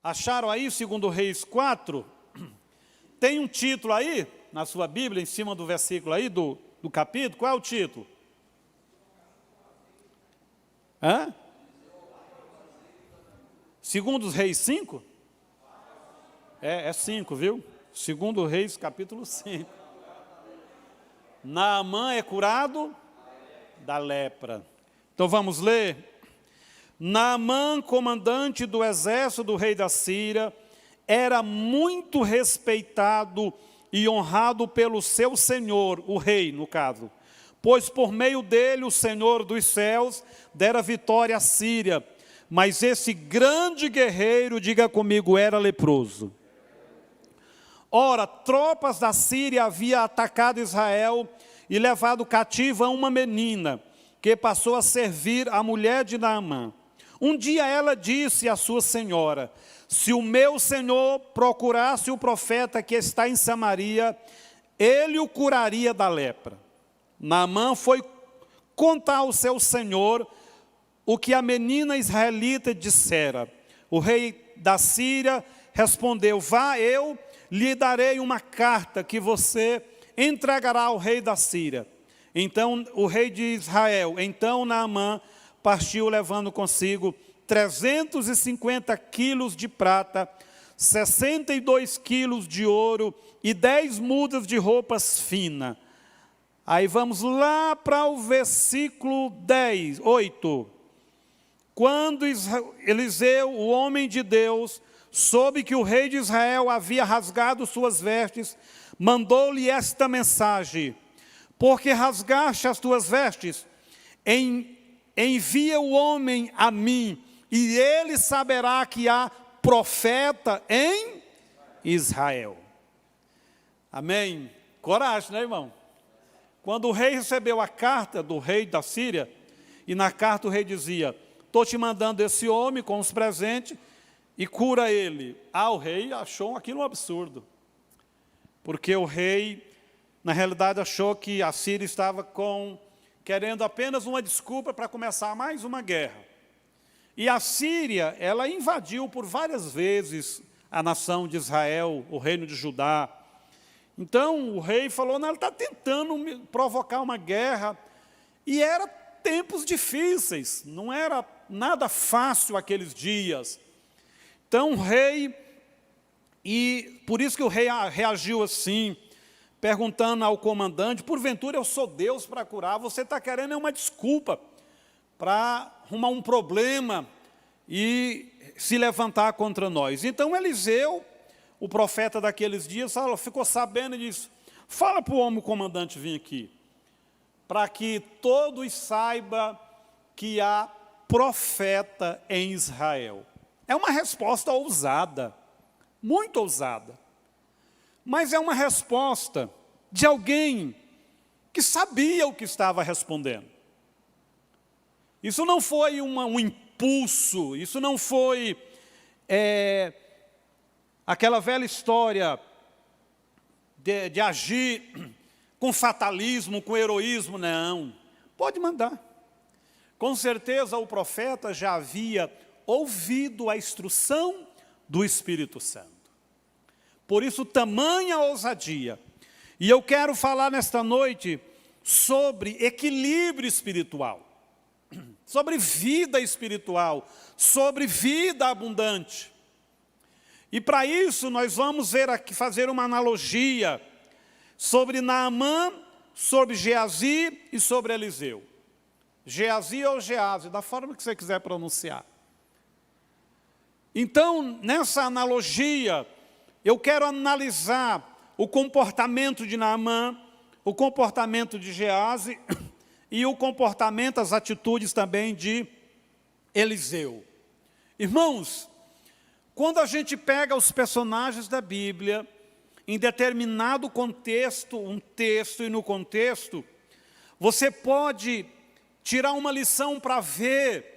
Acharam aí, segundo Reis 4? Tem um título aí, na sua Bíblia, em cima do versículo aí, do capítulo. Qual é o título? Hã? Segundo os Reis 5? É 5, viu? Segundo Reis, capítulo 5. Naamã é curado da lepra. Então vamos ler. Naamã, comandante do exército do rei da Síria, era muito respeitado e honrado pelo seu senhor, o rei, no caso, pois por meio dele o Senhor dos céus dera vitória à Síria. Mas esse grande guerreiro, diga comigo, era leproso. Ora, tropas da Síria haviam atacado Israel e levado cativa uma menina, que passou a servir a mulher de Naamã. Um dia ela disse à sua senhora: se o meu senhor procurasse o profeta que está em Samaria, ele o curaria da lepra. Naamã foi contar ao seu senhor o que a menina israelita dissera. O rei da Síria respondeu: vá, eu lhe darei uma carta que você entregará ao rei da Síria. Então o rei de Israel, então Naamã partiu levando consigo 350 quilos de prata, 62 quilos de ouro e 10 mudas de roupas finas. Aí vamos lá para o versículo 8. Quando Eliseu, o homem de Deus, soube que o rei de Israel havia rasgado suas vestes, mandou-lhe esta mensagem: porque rasgaste as tuas vestes, envia o homem a mim, e ele saberá que há profeta em Israel. Amém? Coragem, né, irmão? Quando o rei recebeu a carta do rei da Síria, e na carta o rei dizia: estou te mandando esse homem com os presentes e cura ele. O rei achou aquilo um absurdo, porque o rei, na realidade, achou que a Síria estava querendo apenas uma desculpa para começar mais uma guerra. E a Síria, ela invadiu por várias vezes a nação de Israel, o reino de Judá. Então o rei falou: não, ele está tentando provocar uma guerra. E era tempos difíceis, não era nada fácil aqueles dias. Então o rei, e por isso que o rei reagiu assim, perguntando ao comandante: porventura eu sou Deus para curar? Você está querendo uma desculpa para arrumar um problema e se levantar contra nós. Então Eliseu, o profeta daqueles dias, ficou sabendo e disse: fala para o homem, o comandante, vir aqui, para que todos saibam que há profeta em Israel. É uma resposta ousada, muito ousada, mas é uma resposta de alguém que sabia o que estava respondendo. Isso não foi um impulso, isso não foi aquela velha história de agir com fatalismo, com heroísmo, não. Pode mandar. Com certeza o profeta já havia ouvido a instrução do Espírito Santo. Por isso, tamanha ousadia. E eu quero falar nesta noite sobre equilíbrio espiritual, sobre vida espiritual, sobre vida abundante. E para isso nós vamos ver aqui, fazer uma analogia sobre Naamã, sobre Geazi e sobre Eliseu. Geazi ou Geazi, da forma que você quiser pronunciar. Então, nessa analogia, eu quero analisar o comportamento de Naamã, o comportamento de Geazi e o comportamento, as atitudes também de Eliseu. Irmãos, quando a gente pega os personagens da Bíblia, em determinado contexto, um texto e no contexto, você pode tirar uma lição para ver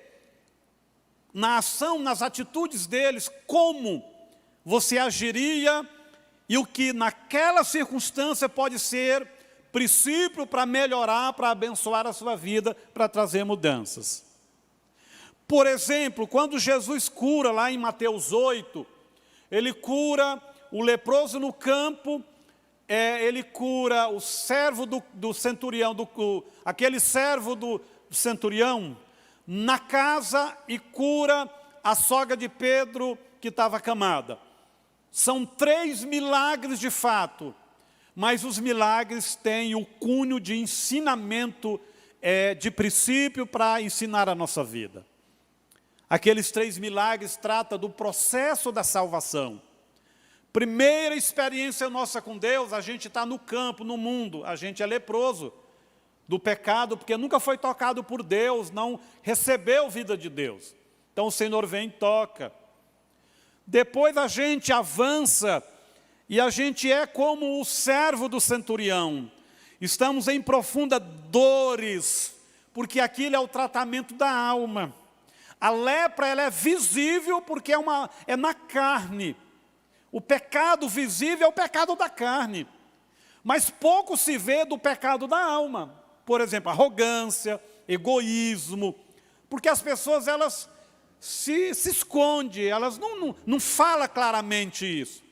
na ação, nas atitudes deles, como você agiria e o que naquela circunstância pode ser princípio para melhorar, para abençoar a sua vida, para trazer mudanças. Por exemplo, quando Jesus cura lá em Mateus 8, ele cura o leproso no campo, ele cura o servo do centurião, aquele servo do centurião, na casa, e cura a sogra de Pedro que estava acamada. São 3 milagres de fato, mas os milagres têm o cunho de ensinamento, de princípio para ensinar a nossa vida. Aqueles 3 milagres tratam do processo da salvação. Primeira experiência nossa com Deus, a gente está no campo, no mundo, a gente é leproso do pecado, porque nunca foi tocado por Deus, não recebeu vida de Deus. Então o Senhor vem e toca. Depois a gente avança e a gente é como o servo do centurião. Estamos em profundas dores, porque aquilo é o tratamento da alma. A lepra, ela é visível porque é na carne. O pecado visível é o pecado da carne. Mas pouco se vê do pecado da alma. Por exemplo, arrogância, egoísmo. Porque as pessoas, elas se escondem, elas não falam claramente isso.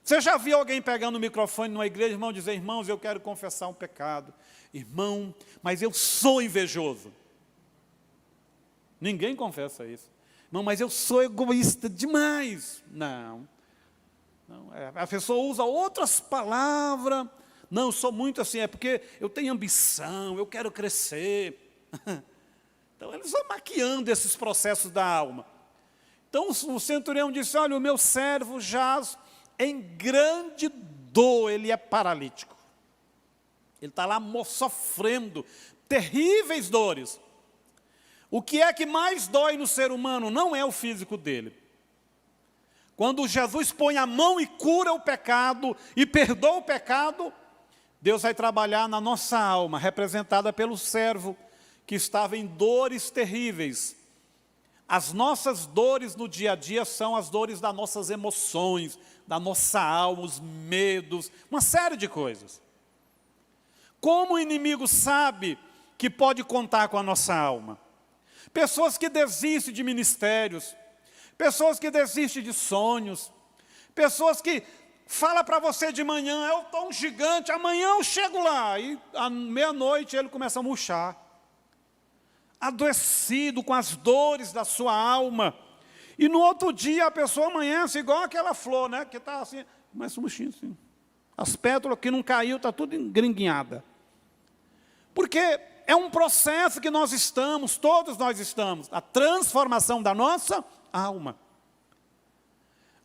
Você já viu alguém pegando o microfone numa igreja, irmão, dizer: irmãos, eu quero confessar um pecado. Irmão, mas eu sou invejoso. Ninguém confessa isso. Não, mas eu sou egoísta demais. Não. A pessoa usa outras palavras. Não, eu sou muito assim, é porque eu tenho ambição, eu quero crescer. Então, eles vão maquiando esses processos da alma. Então, o centurião disse: olha, o meu servo jaz em grande dor, ele é paralítico. Ele está lá sofrendo terríveis dores. O que é que mais dói no ser humano? Não é o físico dele. Quando Jesus põe a mão e cura o pecado, e perdoa o pecado, Deus vai trabalhar na nossa alma, representada pelo servo, que estava em dores terríveis. As nossas dores no dia a dia são as dores das nossas emoções, da nossa alma, os medos, uma série de coisas. Como o inimigo sabe que pode contar com a nossa alma? Pessoas que desistem de ministérios, pessoas que desistem de sonhos, pessoas que falam para você de manhã: eu estou um gigante, amanhã eu chego lá, e à meia-noite ele começa a murchar, adoecido com as dores da sua alma, e no outro dia a pessoa amanhece igual aquela flor, né, que está assim, começa a murchar assim, as pétalas que não caiu, está tudo engringuinhada, porque é um processo que nós estamos, todos nós estamos, a transformação da nossa alma.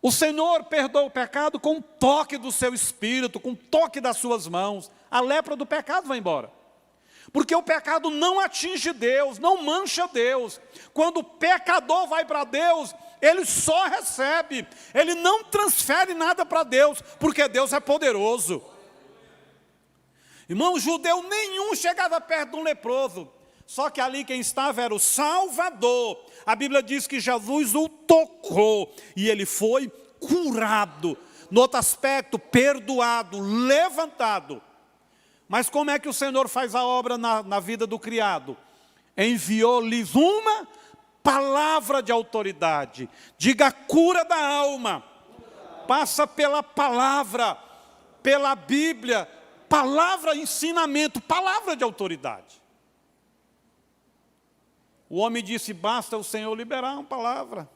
O Senhor perdoa o pecado com um toque do seu Espírito, com um toque das suas mãos. A lepra do pecado vai embora. Porque o pecado não atinge Deus, não mancha Deus. Quando o pecador vai para Deus, ele só recebe, ele não transfere nada para Deus, porque Deus é poderoso. Irmão, judeu nenhum chegava perto de um leproso. Só que ali quem estava era o Salvador. A Bíblia diz que Jesus o tocou e ele foi curado. No outro aspecto, perdoado, levantado. Mas como é que o Senhor faz a obra na vida do criado? Enviou-lhes uma palavra de autoridade. Diga: cura da alma. Passa pela palavra, pela Bíblia. Palavra, ensinamento, palavra de autoridade. O homem disse: basta o Senhor liberar uma palavra.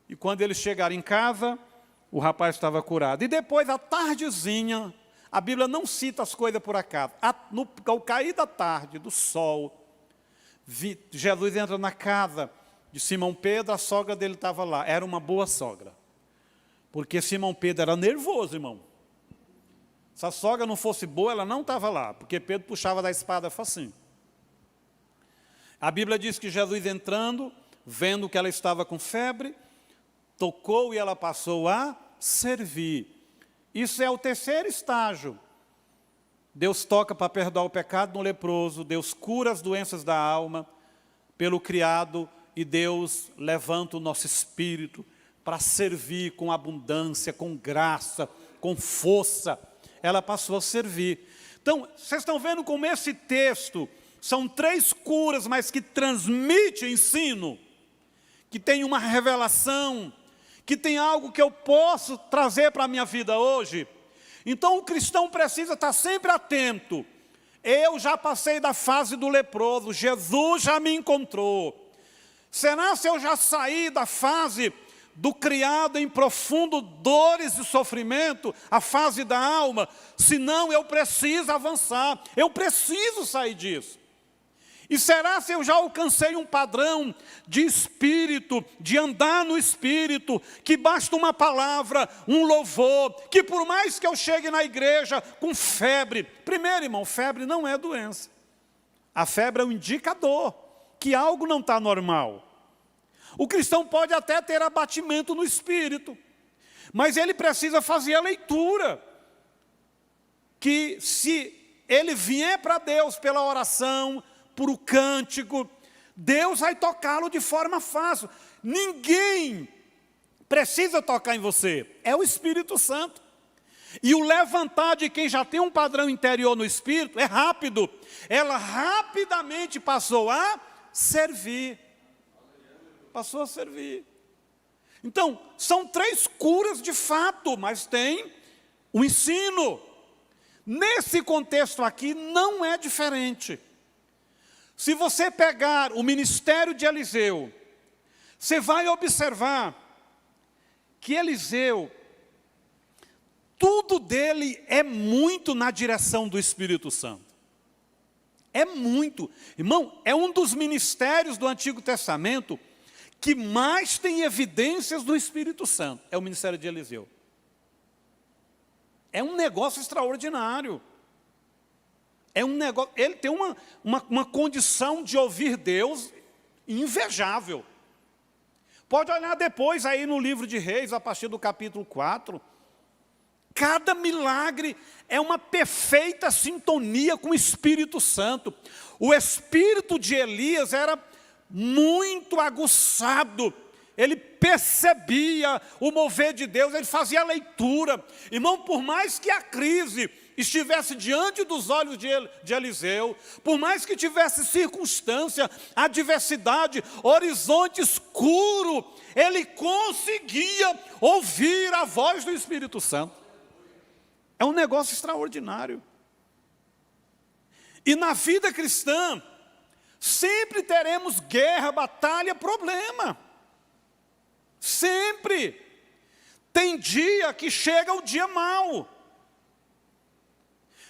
E quando eles chegaram em casa, o rapaz estava curado. E depois, à tardezinha, a Bíblia não cita as coisas por acaso. Ao cair da tarde, do sol, Jesus entra na casa de Simão Pedro, a sogra dele estava lá. Era uma boa sogra. Porque Simão Pedro era nervoso, irmão. Se a sogra não fosse boa, ela não estava lá, porque Pedro puxava da espada facinho. A Bíblia diz que Jesus entrando, vendo que ela estava com febre, tocou e ela passou a servir. Isso é o terceiro estágio. Deus toca para perdoar o pecado no leproso, Deus cura as doenças da alma pelo criado, e Deus levanta o nosso espírito para servir com abundância, com graça, com força. Ela passou a servir. Então, vocês estão vendo como esse texto são 3 curas, mas que transmite ensino, que tem uma revelação, que tem algo que eu posso trazer para a minha vida hoje. Então o cristão precisa estar sempre atento. Eu já passei da fase do leproso, Jesus já me encontrou. Será se eu já saí da fase do criado em profundo dores e sofrimento, a fase da alma? Senão eu preciso avançar, eu preciso sair disso. E será se eu já alcancei um padrão de espírito, de andar no espírito, que basta uma palavra, um louvor, que por mais que eu chegue na igreja com febre, primeiro, irmão, febre não é doença. A febre é um indicador que algo não está normal. O cristão pode até ter abatimento no espírito, mas ele precisa fazer a leitura, que se ele vier para Deus pela oração, por o cântico, Deus vai tocá-lo de forma fácil. Ninguém precisa tocar em você, é o Espírito Santo. E o levantar de quem já tem um padrão interior no Espírito é rápido. Ela rapidamente passou a servir. Passou a servir. Então, são 3 curas de fato, mas tem o ensino. Nesse contexto aqui não é diferente. Se você pegar o ministério de Eliseu, você vai observar que Eliseu, tudo dele é muito na direção do Espírito Santo. É muito. Irmão, é um dos ministérios do Antigo Testamento que mais tem evidências do Espírito Santo. É o ministério de Eliseu. É um negócio extraordinário. É um negócio, ele tem uma condição de ouvir Deus invejável. Pode olhar depois aí no livro de Reis, a partir do capítulo 4. Cada milagre é uma perfeita sintonia com o Espírito Santo. O espírito de Elias era muito aguçado. Ele percebia o mover de Deus, ele fazia a leitura. Irmão, por mais que a crise estivesse diante dos olhos de Eliseu, por mais que tivesse circunstância, adversidade, horizonte escuro, ele conseguia ouvir a voz do Espírito Santo. É um negócio extraordinário. E na vida cristã, sempre teremos guerra, batalha, problema. Sempre. Tem dia que chega o dia mau.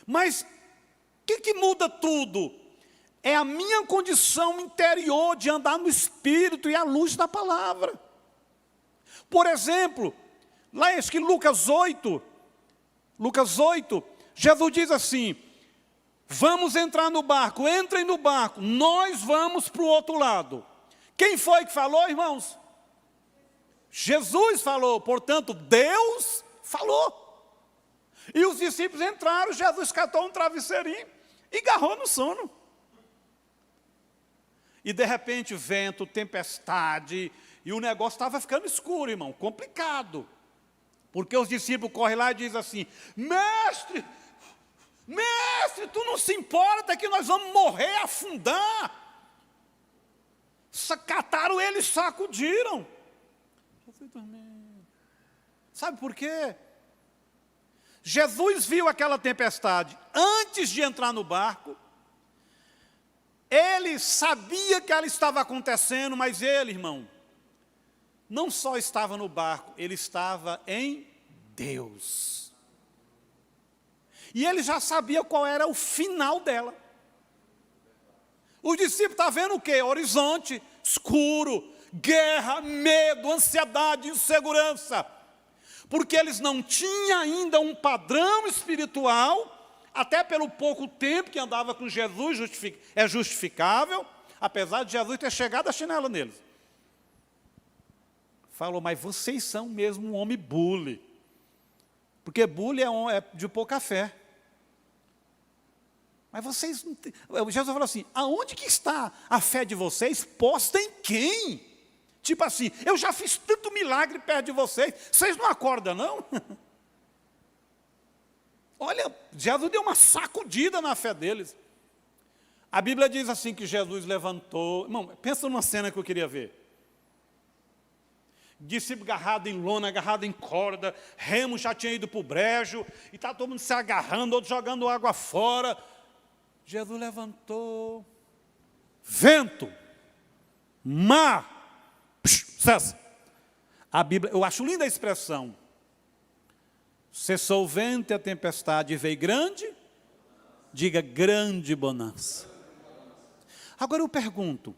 Mas o que muda tudo? É a minha condição interior de andar no Espírito e à luz da palavra. Por exemplo, lá em Lucas 8, Jesus diz assim: vamos entrar no barco, entrem no barco, nós vamos para o outro lado. Quem foi que falou, irmãos? Jesus falou, portanto, Deus falou. E os discípulos entraram, Jesus catou um travesseirinho e agarrou no sono. E de repente vento, tempestade, e o negócio estava ficando escuro, irmão, complicado. Porque os discípulos correm lá e dizem assim: mestre, tu não se importa que nós vamos morrer, afundar? Cataram ele e sacudiram. Sabe por quê? Jesus viu aquela tempestade antes de entrar no barco. Ele sabia que ela estava acontecendo, mas ele, irmão, não só estava no barco, ele estava em Deus. E ele já sabia qual era o final dela. Os discípulos estavam vendo o quê? Horizonte, escuro, guerra, medo, ansiedade, insegurança. Porque eles não tinham ainda um padrão espiritual, até pelo pouco tempo que andava com Jesus, é justificável, apesar de Jesus ter chegado a chinela neles. Falou, mas vocês são mesmo um homem bule. Porque bule é de pouca fé. Mas vocês não têm... Jesus falou assim, aonde que está a fé de vocês? Posta em quem? Tipo assim, eu já fiz tanto milagre perto de vocês não acordam, não? Olha, Jesus deu uma sacudida na fé deles. A Bíblia diz assim que Jesus levantou... Irmão, pensa numa cena que eu queria ver. discípulo agarrado em lona, agarrado em corda, Remo já tinha ido para o brejo, e está todo mundo se agarrando, outro jogando água fora. Jesus levantou, vento, mar, cessa. A Bíblia, eu acho linda a expressão, cessou o vento e a tempestade, e veio grande, diga grande bonança. Agora eu pergunto,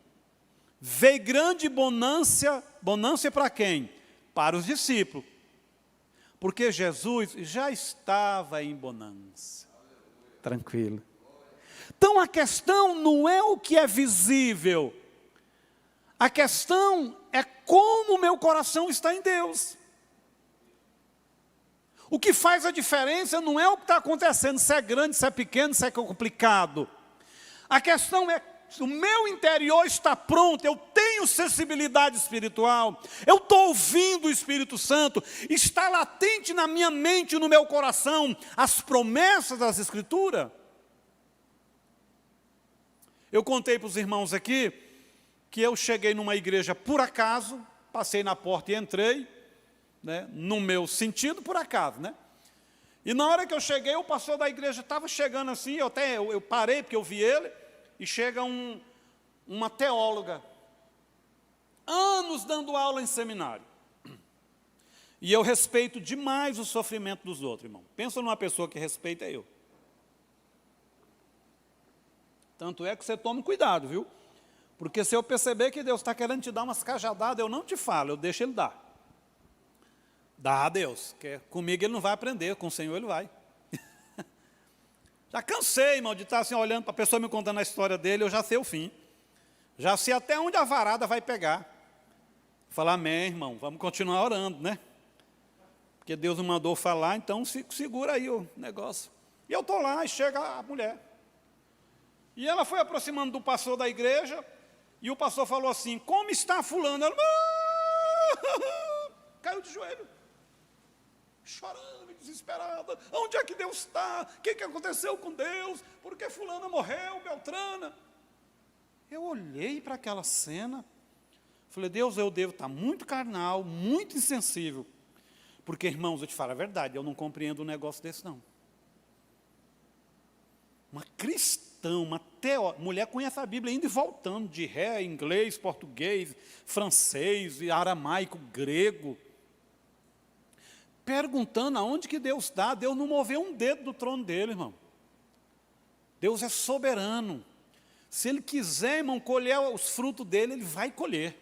veio grande bonança para quem? Para os discípulos. Porque Jesus já estava em bonança. Tranquilo. Então a questão não é o que é visível. A questão é como o meu coração está em Deus. O que faz a diferença não é o que está acontecendo, se é grande, se é pequeno, se é complicado. A questão é, o meu interior está pronto, eu tenho sensibilidade espiritual, eu estou ouvindo o Espírito Santo, está latente na minha mente e no meu coração as promessas das Escrituras. Eu contei para os irmãos aqui que eu cheguei numa igreja por acaso, passei na porta e entrei, né, no meu sentido por acaso, né? E na hora que eu cheguei, o pastor da igreja estava chegando assim, eu parei porque eu vi ele, e chega uma teóloga, anos dando aula em seminário. E eu respeito demais o sofrimento dos outros, irmão. Pensa numa pessoa que respeita eu. Tanto é que você tome cuidado, viu? Porque se eu perceber que Deus está querendo te dar umas cajadadas, eu não te falo, eu deixo Ele dar. Dá a Deus, porque comigo Ele não vai aprender, com o Senhor Ele vai. Já cansei, irmão, de estar assim, olhando para a pessoa me contando a história dele, eu já sei o fim. Já sei até onde a varada vai pegar. Falar, amém, irmão, vamos continuar orando, né? Porque Deus não mandou falar, então segura aí o negócio. E eu estou lá, e chega a mulher. E ela foi aproximando do pastor da igreja, e o pastor falou assim, como está fulano? Ela caiu de joelho, chorando, desesperada. Onde é que Deus está? O que aconteceu com Deus? Por que fulana morreu, Beltrana? Eu olhei para aquela cena, falei, Deus, eu devo estar muito carnal, muito insensível. Porque, irmãos, eu te falo a verdade, eu não compreendo um negócio desse, não. Uma cristã, uma mulher conhece a Bíblia indo e voltando, de ré, inglês, português, francês, aramaico, grego, perguntando aonde que Deus está. Deus não moveu um dedo do trono dele, irmão. Deus é soberano. Se Ele quiser, irmão, colher os frutos dele, Ele vai colher.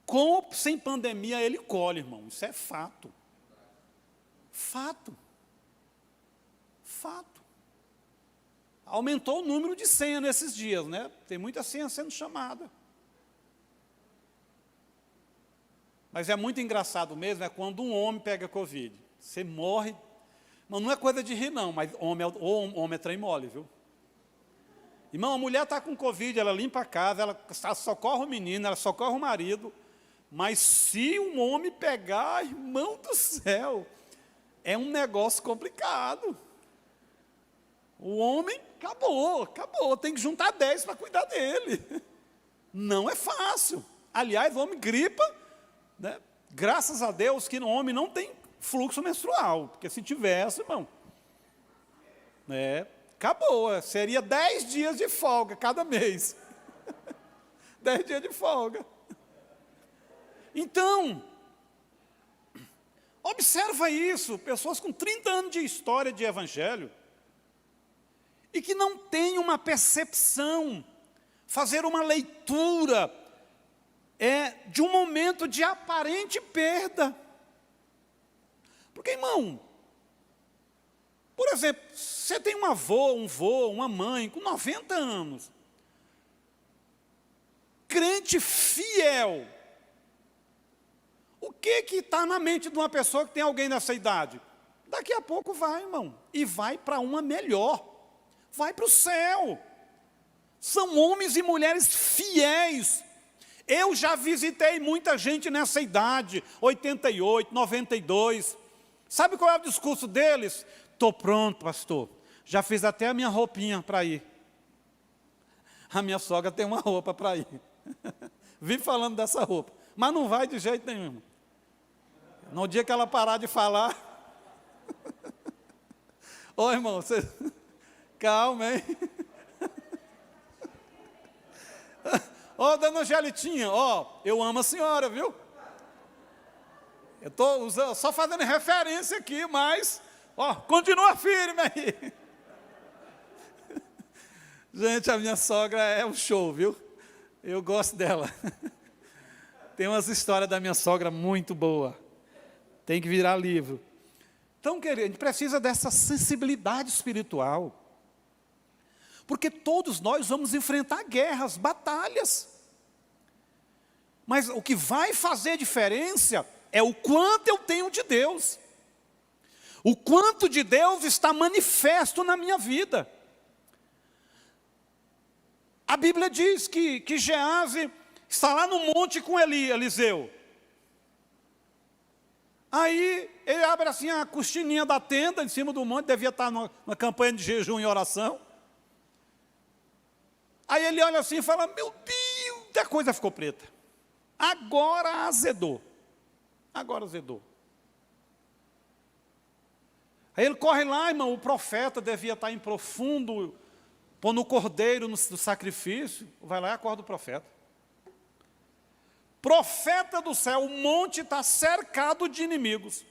Com ou sem pandemia, Ele colhe, irmão. Isso é fato. Fato. Fato. Aumentou o número de senha nesses dias, né? Tem muita senha sendo chamada. Mas é muito engraçado mesmo, é quando um homem pega Covid. Você morre, mas não é coisa de rir não, mas homem é trem mole, viu? Irmão, a mulher está com Covid, ela limpa a casa, ela socorre o menino, ela socorre o marido, mas se um homem pegar, irmão do céu, é um negócio complicado. O homem, acabou, tem que juntar 10 para cuidar dele. Não é fácil. Aliás, o homem gripa, né? Graças a Deus que o homem não tem fluxo menstrual, porque se tivesse, irmão, acabou, seria 10 dias de folga cada mês. 10 dias de folga. Então, observa isso, pessoas com 30 anos de história de evangelho, e que não têm uma percepção, fazer uma leitura, de um momento de aparente perda. Porque, irmão, por exemplo, você tem um avô, uma mãe com 90 anos, crente fiel. O que está na mente de uma pessoa que tem alguém nessa idade? Daqui a pouco vai, irmão, e vai para uma melhor, vai para o céu. São homens e mulheres fiéis. Eu já visitei muita gente nessa idade, 88, 92. Sabe qual é o discurso deles? Estou pronto, pastor. Já fiz até a minha roupinha para ir. A minha sogra tem uma roupa para ir. Vim falando dessa roupa. Mas não vai de jeito nenhum, irmão. No dia que ela parar de falar... Ô, irmão, você... Calma, hein? Ô, dona Angelitinha, ó, eu amo a senhora, viu? Eu estou só fazendo referência aqui, mas, ó, continua firme aí. Gente, a minha sogra é um show, viu? Eu gosto dela. Tem umas histórias da minha sogra muito boa. Tem que virar livro. Então, querido, a gente precisa dessa sensibilidade espiritual. Porque todos nós vamos enfrentar guerras, batalhas. Mas o que vai fazer diferença é o quanto eu tenho de Deus. O quanto de Deus está manifesto na minha vida. A Bíblia diz que Geazi está lá no monte com Eliseu. Aí ele abre assim a cortininha da tenda em cima do monte, devia estar numa campanha de jejum e oração. Aí ele olha assim e fala, meu Deus, a coisa ficou preta. Agora azedou. Agora azedou. Aí ele corre lá, irmão, o profeta devia estar em profundo, pondo o cordeiro no sacrifício. Vai lá e acorda o profeta. Profeta do céu, o monte está cercado de inimigos.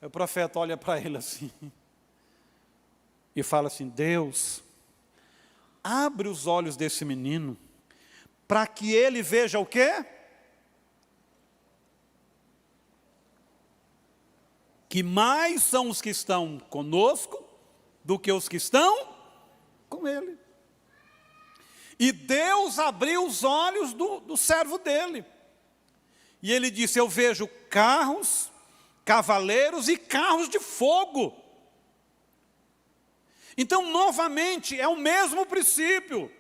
Aí o profeta olha para ele assim, e fala assim, Deus, abre os olhos desse menino, para que ele veja o quê? Que mais são os que estão conosco, do que os que estão com ele. E Deus abriu os olhos do servo dele. E ele disse, eu vejo carros, cavaleiros e carros de fogo. Então, novamente, é o mesmo princípio.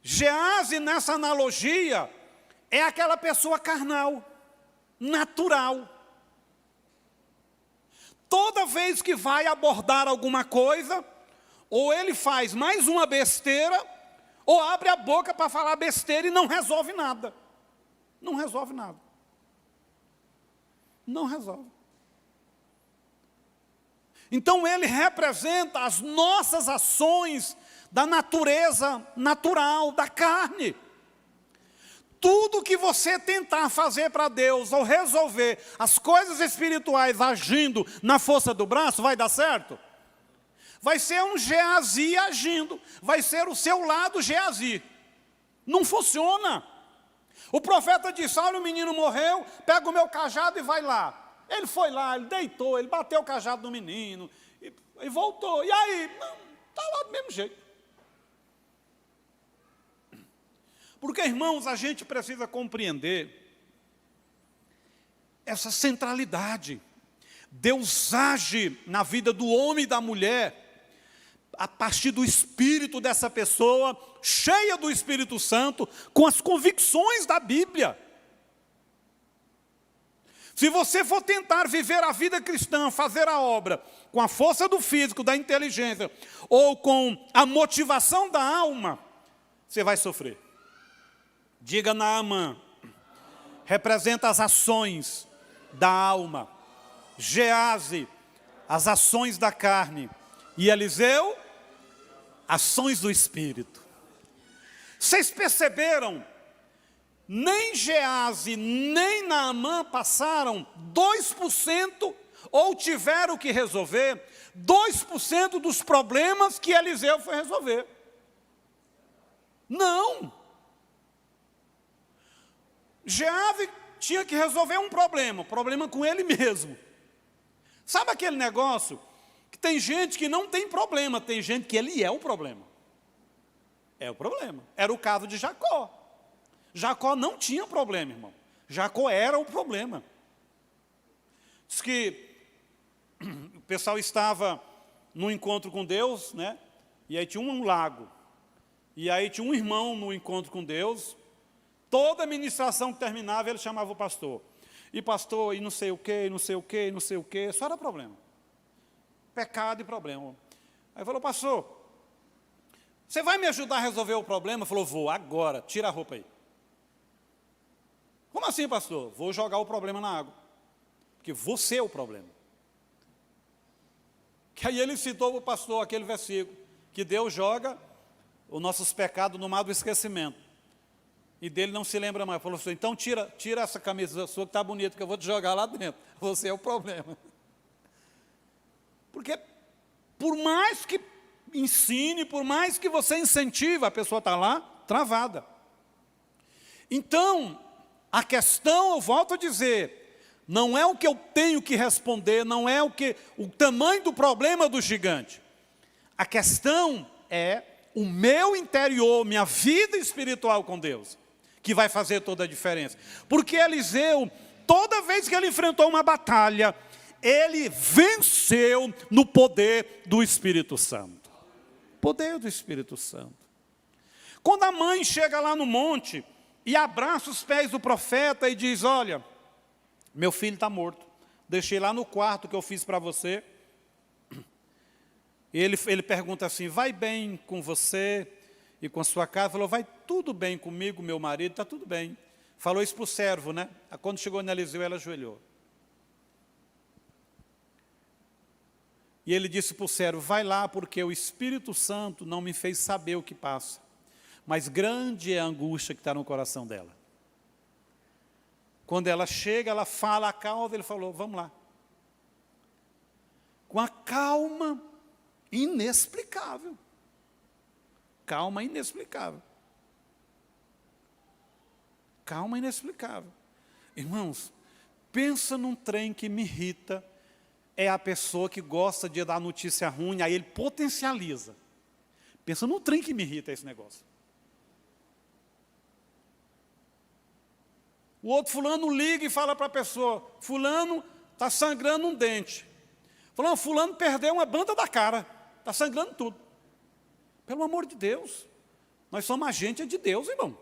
Geazi, nessa analogia, é aquela pessoa carnal, natural. Toda vez que vai abordar alguma coisa, ou ele faz mais uma besteira, ou abre a boca para falar besteira e não resolve nada. Não resolve nada. Não resolve. Então ele representa as nossas ações da natureza natural, da carne. Tudo que você tentar fazer para Deus, ou resolver as coisas espirituais agindo na força do braço, vai dar certo? Vai ser um Geazi agindo, vai ser o seu lado Geazi. Não funciona. O profeta disse, olha, o menino morreu, pega o meu cajado e vai lá. Ele foi lá, ele deitou, ele bateu o cajado no menino, e voltou. E aí? Está lá do mesmo jeito. Porque, irmãos, a gente precisa compreender essa centralidade. Deus age na vida do homem e da mulher a partir do espírito dessa pessoa, cheia do Espírito Santo, com as convicções da Bíblia. Se você for tentar viver a vida cristã, fazer a obra, com a força do físico, da inteligência, ou com a motivação da alma, você vai sofrer. Diga Naamã, representa as ações da alma. Geazi, as ações da carne. E Eliseu, ações do Espírito. Vocês perceberam? Nem Geazi, nem Naamã passaram 2% ou tiveram que resolver 2% dos problemas que Eliseu foi resolver. Não. Geazi tinha que resolver um problema com ele mesmo. Sabe aquele negócio que tem gente que não tem problema, tem gente que ele é o problema. É o problema. Era o caso de Jacó. Jacó não tinha problema, irmão. Jacó era o problema. Diz que o pessoal estava num encontro com Deus, né? E aí tinha um lago. E aí tinha um irmão no encontro com Deus. Toda a ministração que terminava, ele chamava o pastor. E pastor, e não sei o quê, e não sei o quê, e não sei o quê. Só era problema. Pecado e problema. Aí falou, pastor, você vai me ajudar a resolver o problema? Falou, vou, agora, tira a roupa aí. Como assim, pastor? Vou jogar o problema na água. Porque você é o problema. Que aí ele citou para o pastor aquele versículo, que Deus joga os nossos pecados no mar do esquecimento. E dele não se lembra mais. Falou assim, então tira essa camisa sua que está bonita, que eu vou te jogar lá dentro. Você é o problema. Porque por mais que ensine, por mais que você incentive, a pessoa está lá travada. Então, a questão, eu volto a dizer, não é o que eu tenho que responder, não é o tamanho do problema do gigante. A questão é o meu interior, minha vida espiritual com Deus, que vai fazer toda a diferença. Porque Eliseu, toda vez que ele enfrentou uma batalha, ele venceu no poder do Espírito Santo. Poder do Espírito Santo. Quando a mãe chega lá no monte e abraça os pés do profeta e diz, olha, meu filho está morto, deixei lá no quarto que eu fiz para você. E ele pergunta assim, vai bem com você e com a sua casa? Falou, vai tudo bem comigo, meu marido, está tudo bem. Falou isso para o servo, né? Quando chegou em Eliseu, ela ajoelhou. E ele disse para o servo, vai lá, porque o Espírito Santo não me fez saber o que passa. Mas grande é a angústia que está no coração dela. Quando ela chega, ela fala a causa, ele falou, vamos lá. Com a calma inexplicável. Calma inexplicável. Calma inexplicável. Irmãos, pensa num trem que me irrita, é a pessoa que gosta de dar notícia ruim, aí ele potencializa. Pensa num trem que me irrita esse negócio. O outro fulano liga e fala para a pessoa, fulano está sangrando um dente. Fulano perdeu uma banda da cara, está sangrando tudo. Pelo amor de Deus, nós somos agentes de Deus, irmão.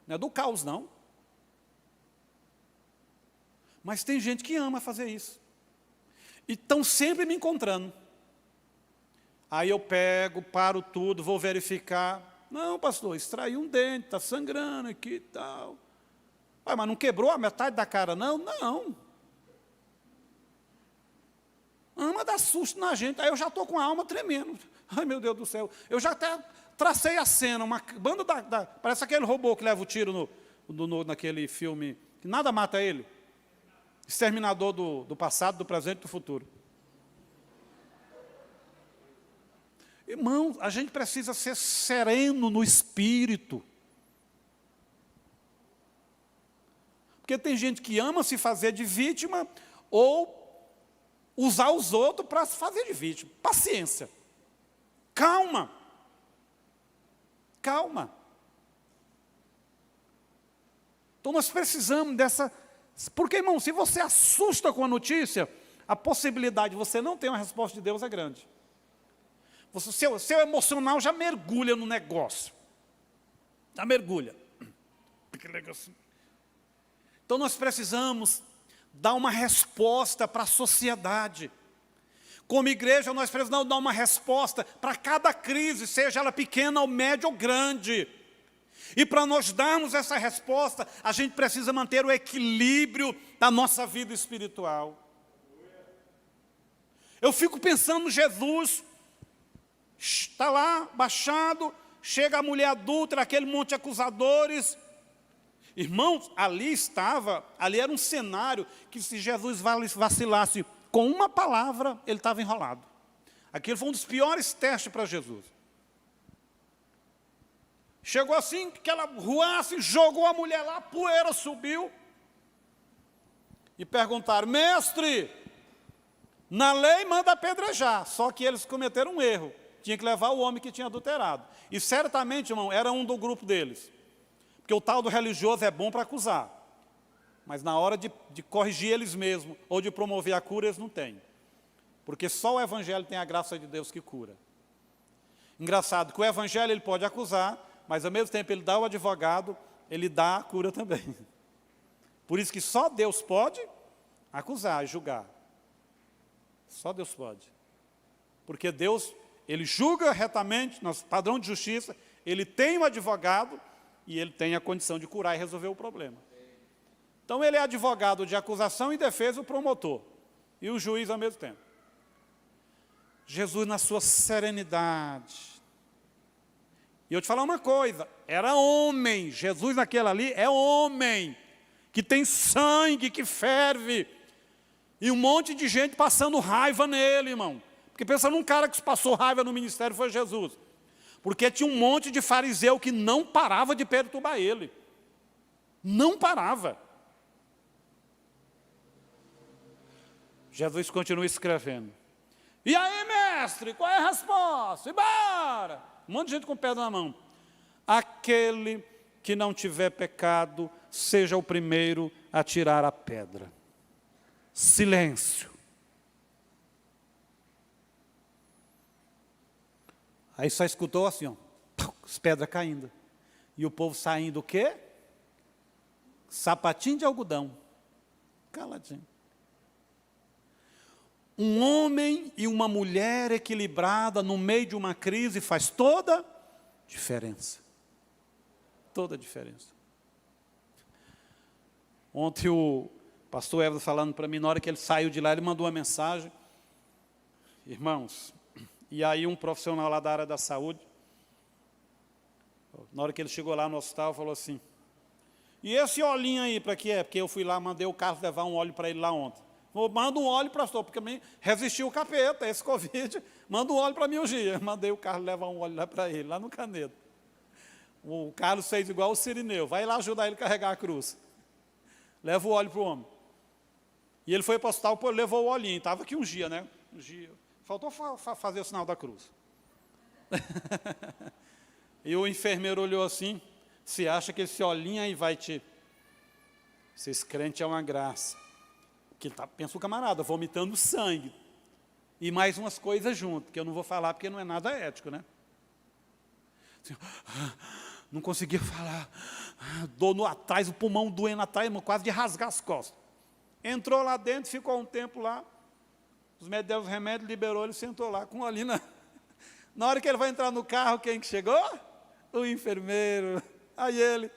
Não é do caos, não. Mas tem gente que ama fazer isso. E estão sempre me encontrando. Aí eu pego, paro tudo, vou verificar. Não, pastor, extraí um dente, está sangrando aqui e tal. Mas não quebrou a metade da cara, não? Não. Ama dar susto na gente. Aí eu já estou com a alma tremendo. Ai, meu Deus do céu. Eu já até tracei a cena. Uma banda parece aquele robô que leva o tiro naquele filme, que nada mata ele. Exterminador do passado, do presente e do futuro. Irmãos, a gente precisa ser sereno no espírito. Porque tem gente que ama se fazer de vítima ou usar os outros para se fazer de vítima. Paciência. Calma. Calma. Então nós precisamos dessa... Porque, irmão, se você assusta com a notícia, a possibilidade de você não ter uma resposta de Deus é grande. Seu emocional já mergulha no negócio. Já mergulha. Então nós precisamos dar uma resposta para a sociedade. Como igreja, nós precisamos dar uma resposta para cada crise, seja ela pequena ou média ou grande. E para nós darmos essa resposta, a gente precisa manter o equilíbrio da nossa vida espiritual. Eu fico pensando, Jesus está lá, baixado, chega a mulher adulta, aquele monte de acusadores. Irmãos, ali era um cenário que se Jesus vacilasse com uma palavra, ele estava enrolado. Aquilo foi um dos piores testes para Jesus. Chegou assim, que ela ruasse, jogou a mulher lá, a poeira subiu. E perguntaram, mestre, na lei manda apedrejar, só que eles cometeram um erro. Tinha que levar o homem que tinha adulterado. E certamente, irmão, era um do grupo deles. Porque o tal do religioso é bom para acusar. Mas na hora de corrigir eles mesmos, ou de promover a cura, eles não têm. Porque só o Evangelho tem a graça de Deus que cura. Engraçado que o Evangelho ele pode acusar, mas ao mesmo tempo ele dá o advogado, ele dá a cura também. Por isso que só Deus pode acusar e julgar. Só Deus pode. Porque Deus, ele julga retamente, nosso padrão de justiça, ele tem o advogado e ele tem a condição de curar e resolver o problema. Então ele é advogado de acusação e defesa, o promotor, e o juiz ao mesmo tempo. Jesus na sua serenidade. E eu te falar uma coisa, era homem, Jesus naquele ali é homem, que tem sangue, que ferve, e um monte de gente passando raiva nele, irmão. Porque pensa num cara que passou raiva no ministério, foi Jesus. Porque tinha um monte de fariseu que não parava de perturbar ele. Não parava. Jesus continua escrevendo. E aí, mestre, qual é a resposta? E bora! Um monte de gente com pedra na mão. Aquele que não tiver pecado, seja o primeiro a tirar a pedra. Silêncio. Aí só escutou assim, ó, as pedras caindo. E o povo saindo o quê? Sapatinho de algodão. Caladinho. Um homem e uma mulher equilibrada no meio de uma crise faz toda diferença. Toda a diferença. Ontem o pastor Everton falando para mim, na hora que ele saiu de lá, ele mandou uma mensagem. Irmãos, e aí um profissional lá da área da saúde, na hora que ele chegou lá no hospital, falou assim, e esse olhinho aí, para que é? Porque eu fui lá, mandei o Carlos levar um óleo para ele lá ontem. Manda um óleo, pastor, porque também resistiu o capeta, esse Covid, manda um óleo para mim hoje. Eu mandei o Carlos levar um óleo lá para ele, lá no Canedo. O Carlos fez igual o Sirineu, vai lá ajudar ele a carregar a cruz. Leva o óleo para o homem. E ele foi para o hospital, levou o olhinho, estava aqui um dia, né? Um dia. Faltou fazer o sinal da cruz. E o enfermeiro olhou assim, você acha que esse olhinho aí vai te... Vocês crentes é uma graça. Que pensa o camarada, vomitando sangue. E mais umas coisas junto, que eu não vou falar porque não é nada ético, né? Assim, não conseguia falar. Dor atrás, o pulmão doendo atrás, quase de rasgar as costas. Entrou lá dentro, ficou um tempo lá. Os médicos deram os remédios, liberou, ele sentou lá com o olhinho na hora que ele vai entrar no carro, quem que chegou? O enfermeiro. Aí ele,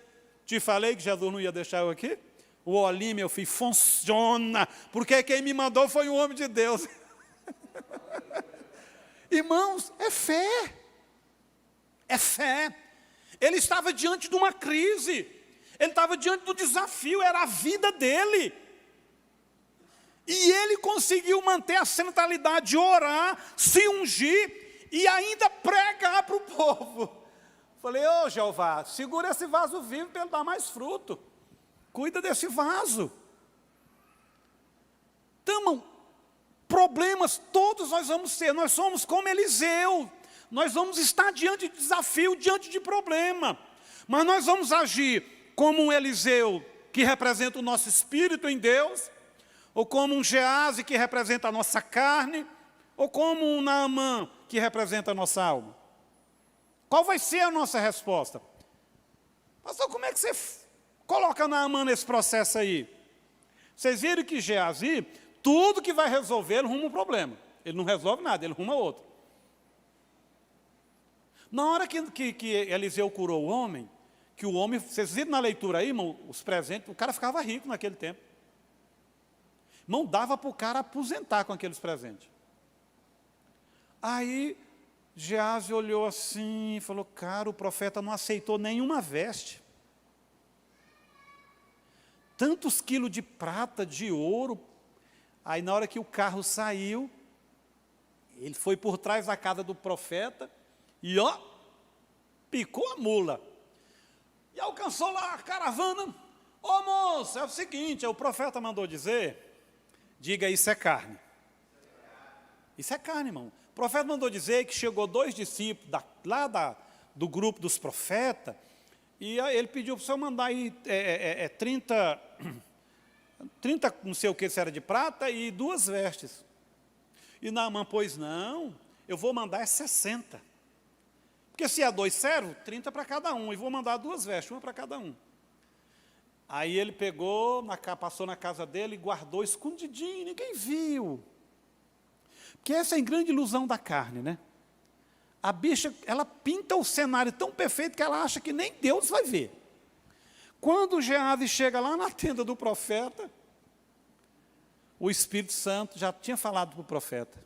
te falei que Jesus não ia deixar eu aqui? O olhinho, meu filho, funciona, porque quem me mandou foi um homem de Deus. Irmãos, é fé. É fé. Ele estava diante de uma crise. Ele estava diante do desafio, era a vida dele. E ele conseguiu manter a centralidade de orar, se ungir e ainda pregar para o povo. Falei, ô Jeová, segura esse vaso vivo para ele dar mais fruto. Cuida desse vaso. Então, irmão, problemas todos nós vamos ter. Nós somos como Eliseu. Nós vamos estar diante de desafio, diante de problema. Mas nós vamos agir como um Eliseu, que representa o nosso espírito em Deus, ou como um Gease, que representa a nossa carne, ou como um Naamã, que representa a nossa alma. Qual vai ser a nossa resposta? Pastor, como é que você coloca Naamã nesse processo aí? Vocês viram que Geazi, tudo que vai resolver, ele arruma um problema. Ele não resolve nada, ele arruma outro. Na hora que Eliseu curou o homem, que o homem, vocês viram na leitura aí, irmão, os presentes, o cara ficava rico naquele tempo. Irmão, dava para o cara aposentar com aqueles presentes. Aí, Geazi olhou assim e falou, cara, o profeta não aceitou nenhuma veste. Tantos quilos de prata, de ouro. Aí na hora que o carro saiu, ele foi por trás da casa do profeta e ó, picou a mula. E alcançou lá a caravana. Ô moço, é o seguinte, o profeta mandou dizer, diga isso é carne. Isso é carne, irmão. O profeta mandou dizer que chegou 2 discípulos do grupo dos profetas, e ele pediu para o senhor mandar aí 30 não sei o que se era de prata e 2 vestes. E Naamã, pois não, eu vou mandar 60. Porque se é 2 servos, 30 para cada um, e vou mandar 2 vestes, uma para cada um. Aí ele pegou, passou na casa dele e guardou escondidinho, ninguém viu. Porque essa é a grande ilusão da carne, né? A bicha, ela pinta o cenário tão perfeito que ela acha que nem Deus vai ver. Quando Geazi chega lá na tenda do profeta, o Espírito Santo já tinha falado para o profeta.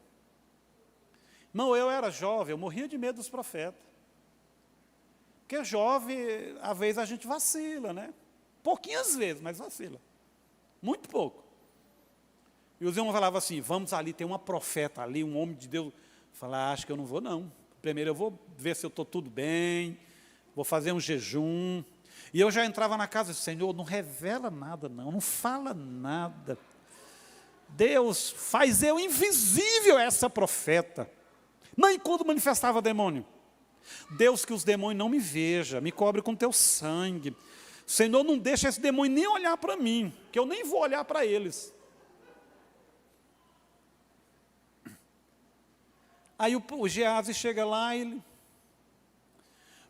Não, eu era jovem, eu morria de medo dos profetas. Porque jovem, às vezes a gente vacila, né? Pouquinhas vezes, mas vacila. Muito pouco. E os irmãos falavam assim, vamos ali, tem uma profeta ali, um homem de Deus. Eu falava, acho que eu não vou não. Primeiro eu vou ver se eu estou tudo bem, vou fazer um jejum. E eu já entrava na casa e disse, Senhor, não revela nada não, não fala nada. Deus, faz eu invisível essa profeta. Nem quando manifestava demônio. Deus, que os demônios não me vejam, me cobre com teu sangue. Senhor, não deixa esse demônio nem olhar para mim, que eu nem vou olhar para eles. Aí o Geazi chega lá e ele...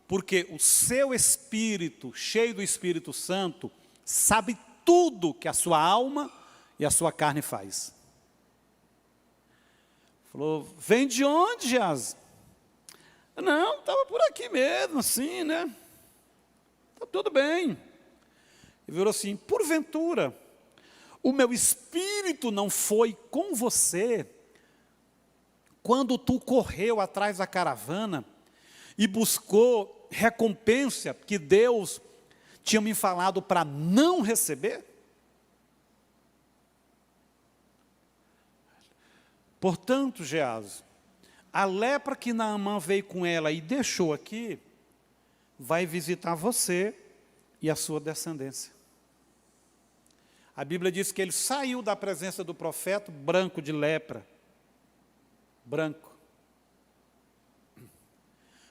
Porque o seu espírito, cheio do Espírito Santo, sabe tudo que a sua alma e a sua carne faz. Falou, vem de onde, Geazi? Não, estava por aqui mesmo, assim, né? Está tudo bem. E virou assim, porventura, o meu espírito não foi com você quando tu correu atrás da caravana e buscou recompensa que Deus tinha me falado para não receber? Portanto, Geazi, a lepra que Naamã veio com ela e deixou aqui, vai visitar você e a sua descendência. A Bíblia diz que ele saiu da presença do profeta branco de lepra. Branco.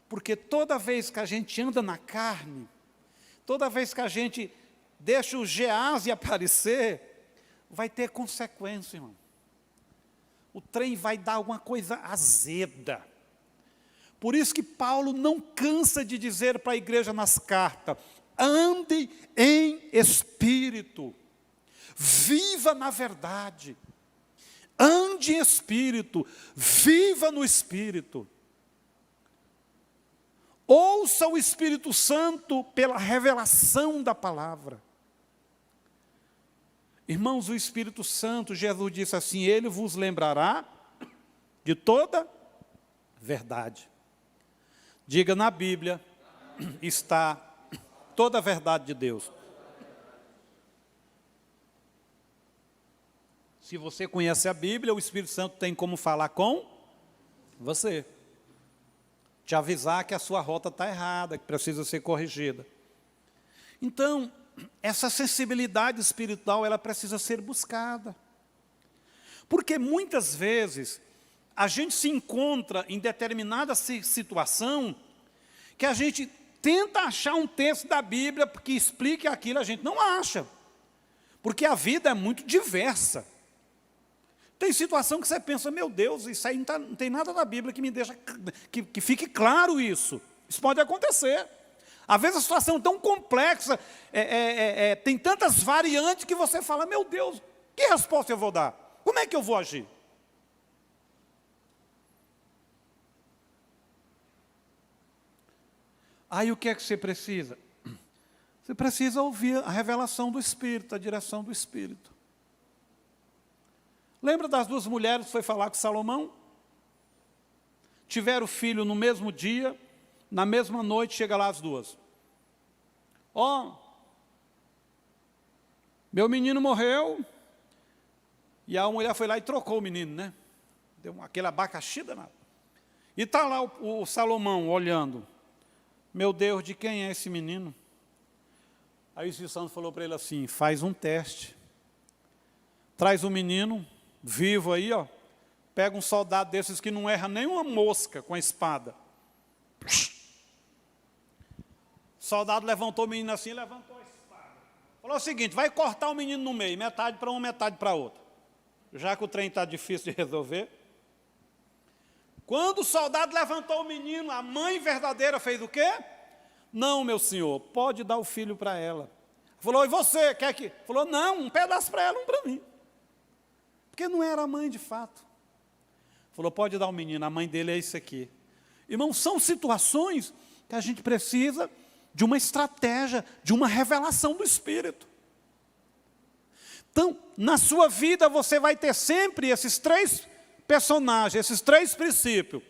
Porque toda vez que a gente anda na carne, toda vez que a gente deixa o Geazi aparecer, vai ter consequência, irmão. O trem vai dar alguma coisa azeda. Por isso que Paulo não cansa de dizer para a igreja nas cartas, ande em espírito, viva na verdade, ande em espírito, viva no espírito. Ouça o Espírito Santo pela revelação da palavra. Irmãos, o Espírito Santo, Jesus disse assim, ele vos lembrará de toda verdade. Diga, na Bíblia está toda a verdade de Deus. Se você conhece a Bíblia, o Espírito Santo tem como falar com você. Te avisar que a sua rota está errada, que precisa ser corrigida. Então, essa sensibilidade espiritual, ela precisa ser buscada. Porque muitas vezes, a gente se encontra em determinada situação, que a gente tenta achar um texto da Bíblia que explique aquilo, a gente não acha. Porque a vida é muito diversa. Tem situação que você pensa, meu Deus, isso aí não tem nada da Bíblia que me deixa, que fique claro isso. Isso pode acontecer. Às vezes a situação é tão complexa, tem tantas variantes que você fala, meu Deus, que resposta eu vou dar? Como é que eu vou agir? Aí o que é que você precisa? Você precisa ouvir a revelação do Espírito, a direção do Espírito. Lembra das duas mulheres que foi falar com Salomão? Tiveram filho no mesmo dia, na mesma noite, chega lá as duas. Ó, meu menino morreu, e a mulher foi lá e trocou o menino, né? Deu aquele abacaxi danado. E está lá o Salomão olhando. Meu Deus, de quem é esse menino? Aí o Espírito Santo falou para ele assim, faz um teste. Traz o menino, vivo aí, ó. Pega um soldado desses que não erra nem uma mosca com a espada. O soldado levantou o menino assim, levantou a espada. Falou o seguinte, vai cortar o menino no meio, metade para uma, metade para outra. Já que o trem está difícil de resolver. Quando o soldado levantou o menino, a mãe verdadeira fez o quê? Não, meu senhor, pode dar o filho para ela. Falou, e você, quer que... Falou, não, um pedaço para ela, um para mim. Porque não era a mãe de fato. Falou, pode dar o menino, a mãe dele é isso aqui. Irmãos, são situações que a gente precisa de uma estratégia, de uma revelação do Espírito. Então, na sua vida você vai ter sempre esses três personagens, esses três princípios.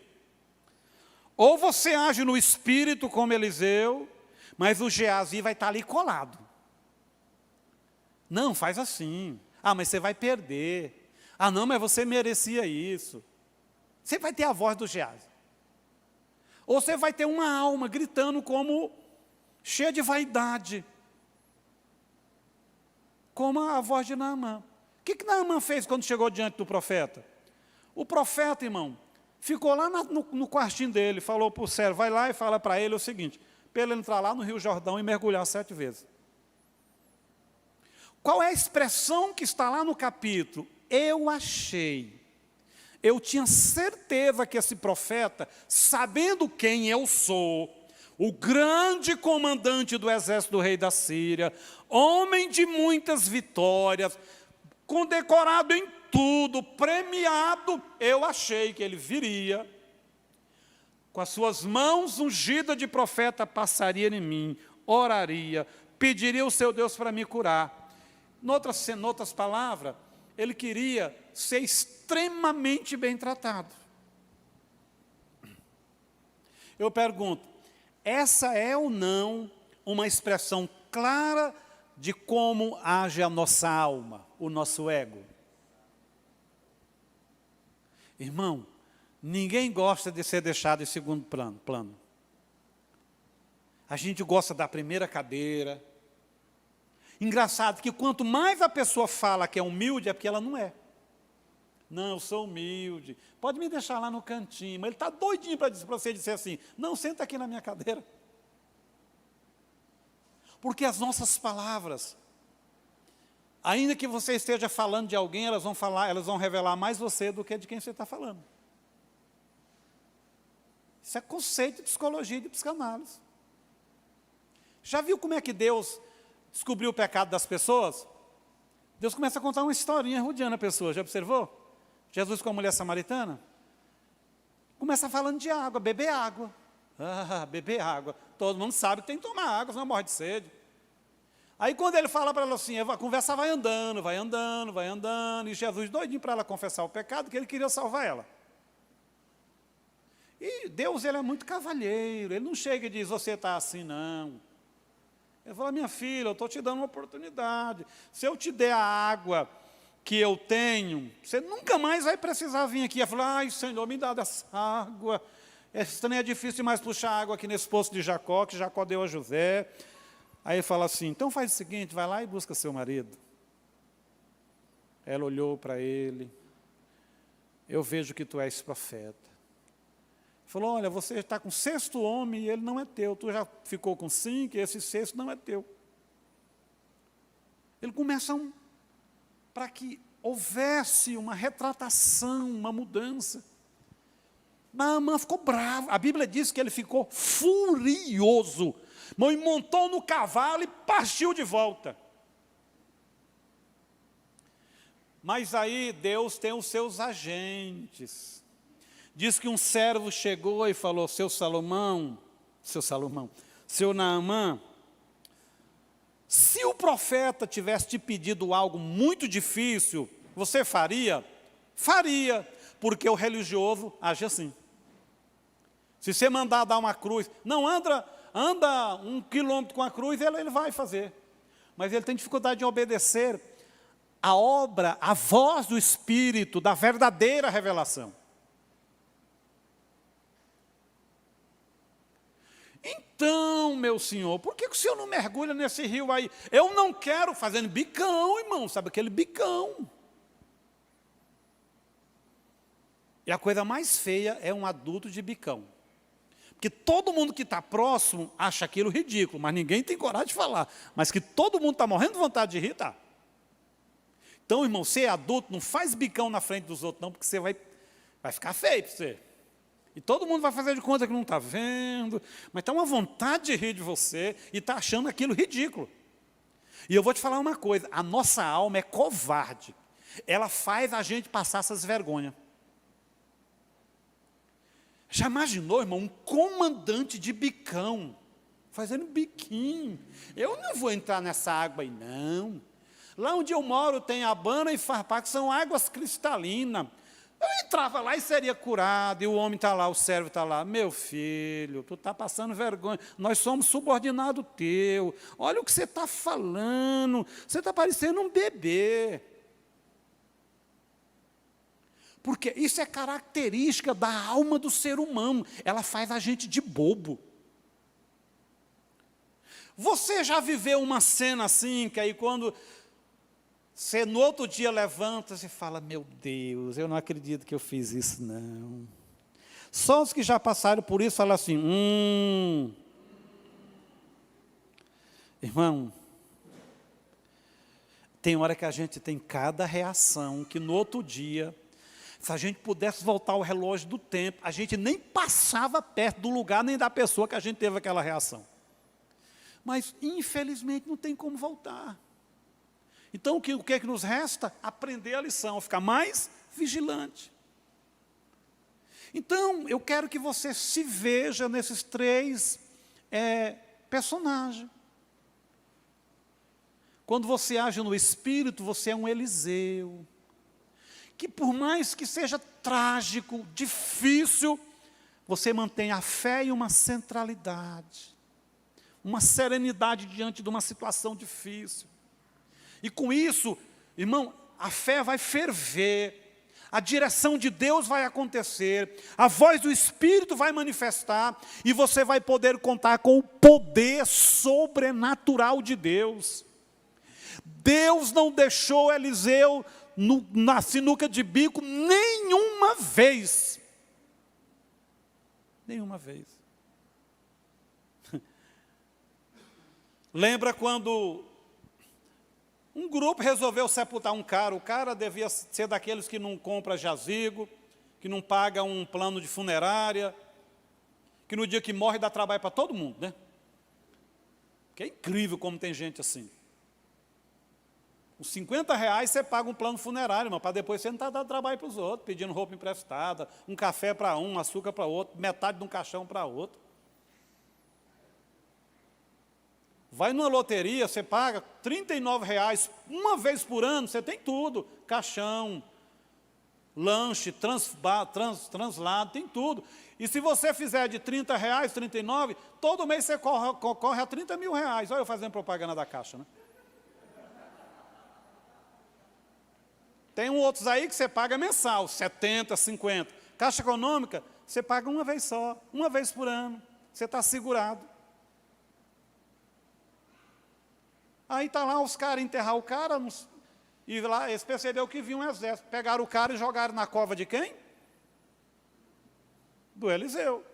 Ou você age no Espírito como Eliseu, mas o Geazi vai estar ali colado. Não, faz assim. Ah, mas você vai perder. Ah, não, mas você merecia isso. Você vai ter a voz do Geazi. Ou você vai ter uma alma gritando como cheia de vaidade. Como a voz de Naamã. O que Naamã fez quando chegou diante do profeta? O profeta, irmão, ficou lá no quartinho dele, falou para o servo, vai lá e fala para ele o seguinte, para ele entrar lá no Rio Jordão e mergulhar 7 vezes. Qual é a expressão que está lá no capítulo? Eu achei. Eu tinha certeza que esse profeta, sabendo quem eu sou, o grande comandante do exército do rei da Síria, homem de muitas vitórias, condecorado em tudo, premiado, eu achei que ele viria, com as suas mãos ungidas de profeta, passaria em mim, oraria, pediria ao seu Deus para me curar. Noutras palavras, ele queria ser extremamente bem tratado. Eu pergunto, essa é ou não uma expressão clara de como age a nossa alma, o nosso ego? Irmão, ninguém gosta de ser deixado em segundo plano. A gente gosta da primeira cadeira. Engraçado que quanto mais a pessoa fala que é humilde, é porque ela não é. Não, eu sou humilde. Pode me deixar lá no cantinho. Mas ele está doidinho para você dizer assim, não, senta aqui na minha cadeira. Porque as nossas palavras, ainda que você esteja falando de alguém, elas vão revelar mais você do que de quem você está falando. Isso é conceito de psicologia e de psicanálise. Já viu como é que Deus descobriu o pecado das pessoas? Deus começa a contar uma historinha rodeando a pessoa, já observou? Jesus com a mulher samaritana, começa falando de água, beber água. Ah, beber água. Todo mundo sabe que tem que tomar água, senão morre de sede. Aí quando ele fala para ela assim, a conversa vai andando, e Jesus doidinho para ela confessar o pecado, que ele queria salvar ela. E Deus, ele é muito cavalheiro, ele não chega e diz, você está assim, não. Ele fala, minha filha, eu estou te dando uma oportunidade. Se eu te der a água que eu tenho, você nunca mais vai precisar vir aqui. Ela falou, ai, Senhor, me dá dessa água. Esse também é difícil demais puxar água aqui nesse poço de Jacó, que Jacó deu a José. Aí ele fala assim, então faz o seguinte, vai lá e busca seu marido. Ela olhou para ele, eu vejo que tu és profeta. Falou, olha, você está com o 6º homem e ele não é teu. Tu já ficou com 5 e esse 6º não é teu. Ele começa para que houvesse uma retratação, uma mudança. Naamã ficou bravo. A Bíblia diz que ele ficou furioso. Mas montou no cavalo e partiu de volta. Mas aí Deus tem os seus agentes. Diz que um servo chegou e falou, seu Naamã, se o profeta tivesse te pedido algo muito difícil, você faria? Faria, porque o religioso age assim. Se você mandar dar uma cruz, não anda 1 quilômetro com a cruz, ele vai fazer. Mas ele tem dificuldade de obedecer a obra, a voz do Espírito, da verdadeira revelação. Então, meu senhor, por que o senhor não mergulha nesse rio aí? Eu não quero, fazendo bicão, irmão, sabe aquele bicão? E a coisa mais feia é um adulto de bicão. Porque todo mundo que está próximo acha aquilo ridículo, mas ninguém tem coragem de falar. Mas que todo mundo está morrendo de vontade de rir, tá? Então, irmão, você é adulto, não faz bicão na frente dos outros não, porque você vai ficar feio para você. E todo mundo vai fazer de conta que não está vendo, mas está uma vontade de rir de você e está achando aquilo ridículo. E eu vou te falar uma coisa, a nossa alma é covarde. Ela faz a gente passar essas vergonhas. Já imaginou, irmão, um comandante de bicão fazendo biquinho. Eu não vou entrar nessa água aí, não. Lá onde eu moro tem Abana e Farpá, que são águas cristalinas. Eu entrava lá e seria curado, e o homem está lá, o servo está lá. Meu filho, tu está passando vergonha, nós somos subordinados teu. Olha o que você está falando, você está parecendo um bebê. Porque isso é característica da alma do ser humano, ela faz a gente de bobo. Você já viveu uma cena assim, que aí quando você no outro dia levanta e fala, meu Deus, eu não acredito que eu fiz isso, não. Só os que já passaram por isso falam assim, Irmão, tem hora que a gente tem cada reação, que no outro dia, se a gente pudesse voltar o relógio do tempo, a gente nem passava perto do lugar, nem da pessoa que a gente teve aquela reação. Mas, infelizmente, não tem como voltar. Então, o que é que nos resta? Aprender a lição, ficar mais vigilante. Então, eu quero que você se veja nesses três personagens. Quando você age no Espírito, você é um Eliseu. Que por mais que seja trágico, difícil, você mantém a fé e uma centralidade. Uma serenidade diante de uma situação difícil. E com isso, irmão, a fé vai ferver, a direção de Deus vai acontecer, a voz do Espírito vai manifestar, e você vai poder contar com o poder sobrenatural de Deus. Deus não deixou Eliseu na sinuca de bico nenhuma vez. Nenhuma vez. Lembra quando um grupo resolveu sepultar um cara, o cara devia ser daqueles que não compra jazigo, que não paga um plano de funerária, que no dia que morre dá trabalho para todo mundo, né? Que é incrível como tem gente assim. Os 50 reais você paga um plano funerário, mas para depois você não está dando trabalho para os outros, pedindo roupa emprestada, um café para um açúcar para outro, metade de um caixão para outro. Vai numa loteria, você paga R$ 39 uma vez por ano, você tem tudo. Caixão, lanche, translado, tem tudo. E se você fizer de R$ 30, R$ 39, todo mês você corre a 30 mil reais. Olha eu fazendo propaganda da Caixa, né? Tem outros aí que você paga mensal, 70, 50. Caixa Econômica, você paga uma vez só, uma vez por ano. Você está segurado. Aí está lá os caras enterrar o cara, e lá eles perceberam que vinha um exército. Pegaram o cara e jogaram na cova de quem? Do Eliseu.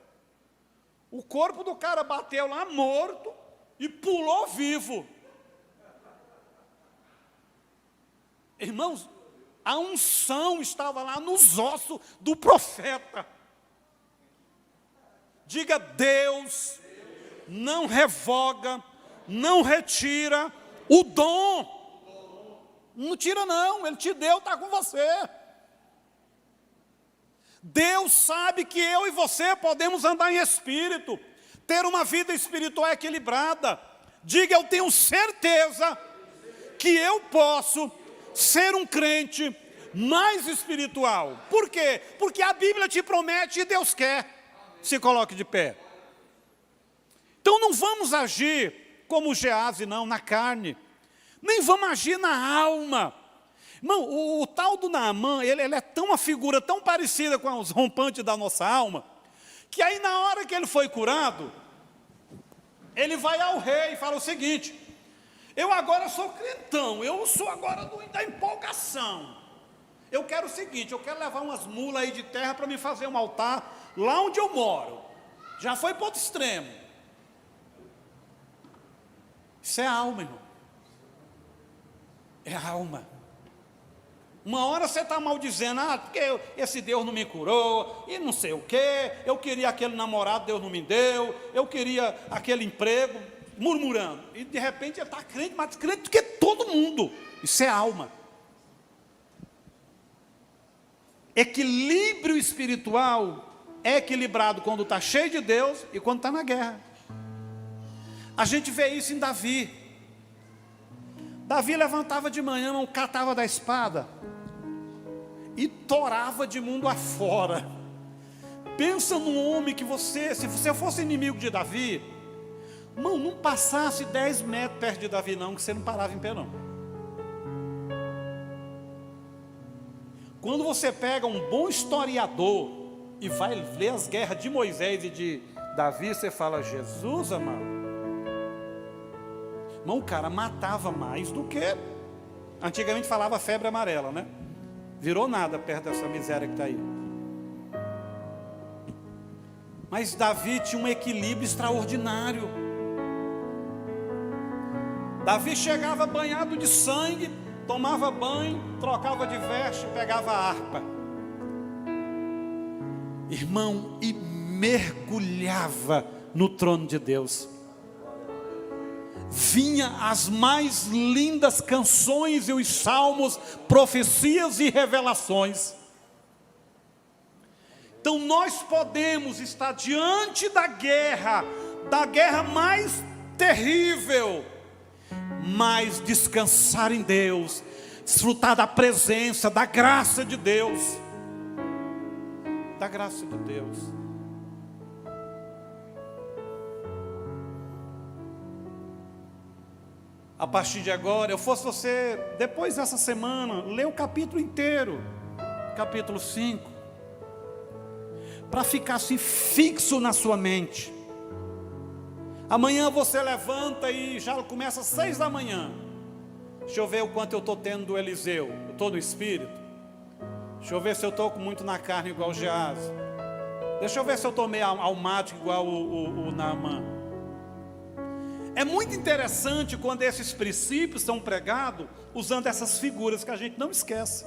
O corpo do cara bateu lá morto e pulou vivo. Irmãos, a unção estava lá nos ossos do profeta. Diga, Deus não revoga, não retira o dom. Não tira não, Ele te deu, está com você. Deus sabe que eu e você podemos andar em espírito, ter uma vida espiritual equilibrada. Diga, eu tenho certeza que eu posso ser um crente mais espiritual. Por quê? Porque a Bíblia te promete e Deus quer. Se coloque de pé. Então não vamos agir como o Geazi, não, na carne. Nem vamos agir na alma. Irmão, o tal do Naamã, ele é tão uma figura tão parecida com os rompantes da nossa alma, que aí na hora que ele foi curado, ele vai ao rei e fala o seguinte, eu agora sou crentão, eu sou agora da empolgação. Eu quero o seguinte, eu quero levar umas mulas aí de terra para me fazer um altar lá onde eu moro. Já foi para outro extremo. Isso é alma, irmão. É alma. Uma hora você está maldizendo, porque esse Deus não me curou, e não sei o quê, eu queria aquele namorado, Deus não me deu, eu queria aquele emprego, murmurando. E de repente ele está crente, mais crente do que todo mundo. Isso é alma. Equilíbrio espiritual é equilibrado quando está cheio de Deus e quando está na guerra. A gente vê isso em Davi. Davi levantava de manhã, não catava da espada e torava de mundo afora. Pensa num homem que se você fosse inimigo de Davi, irmão, não passasse 10 metros perto de Davi não, que você não parava em pé não. Quando você pega um bom historiador e vai ler as guerras de Moisés e de Davi, você fala, Jesus amado. Irmão, o cara matava mais do que... Antigamente falava febre amarela, né? Virou nada perto dessa miséria que está aí. Mas Davi tinha um equilíbrio extraordinário. Davi chegava banhado de sangue, tomava banho, trocava de veste, pegava a harpa. Irmão, e mergulhava no trono de Deus. Vinha as mais lindas canções e os salmos, profecias e revelações. Então nós podemos estar diante da guerra mais terrível, mas descansar em Deus, desfrutar da presença, da graça de Deus. Da graça de Deus. A partir de agora, eu fosse você, depois dessa semana, ler o capítulo inteiro, capítulo 5, para ficar assim fixo na sua mente. Amanhã você levanta e já começa às 6 da manhã. Deixa eu ver o quanto eu estou tendo do Eliseu. Eu estou no espírito? Deixa eu ver se eu estou muito na carne igual o Geazi. Deixa eu ver se eu estou meio almático igual o Naamã. É muito interessante quando esses princípios são pregados usando essas figuras que a gente não esquece.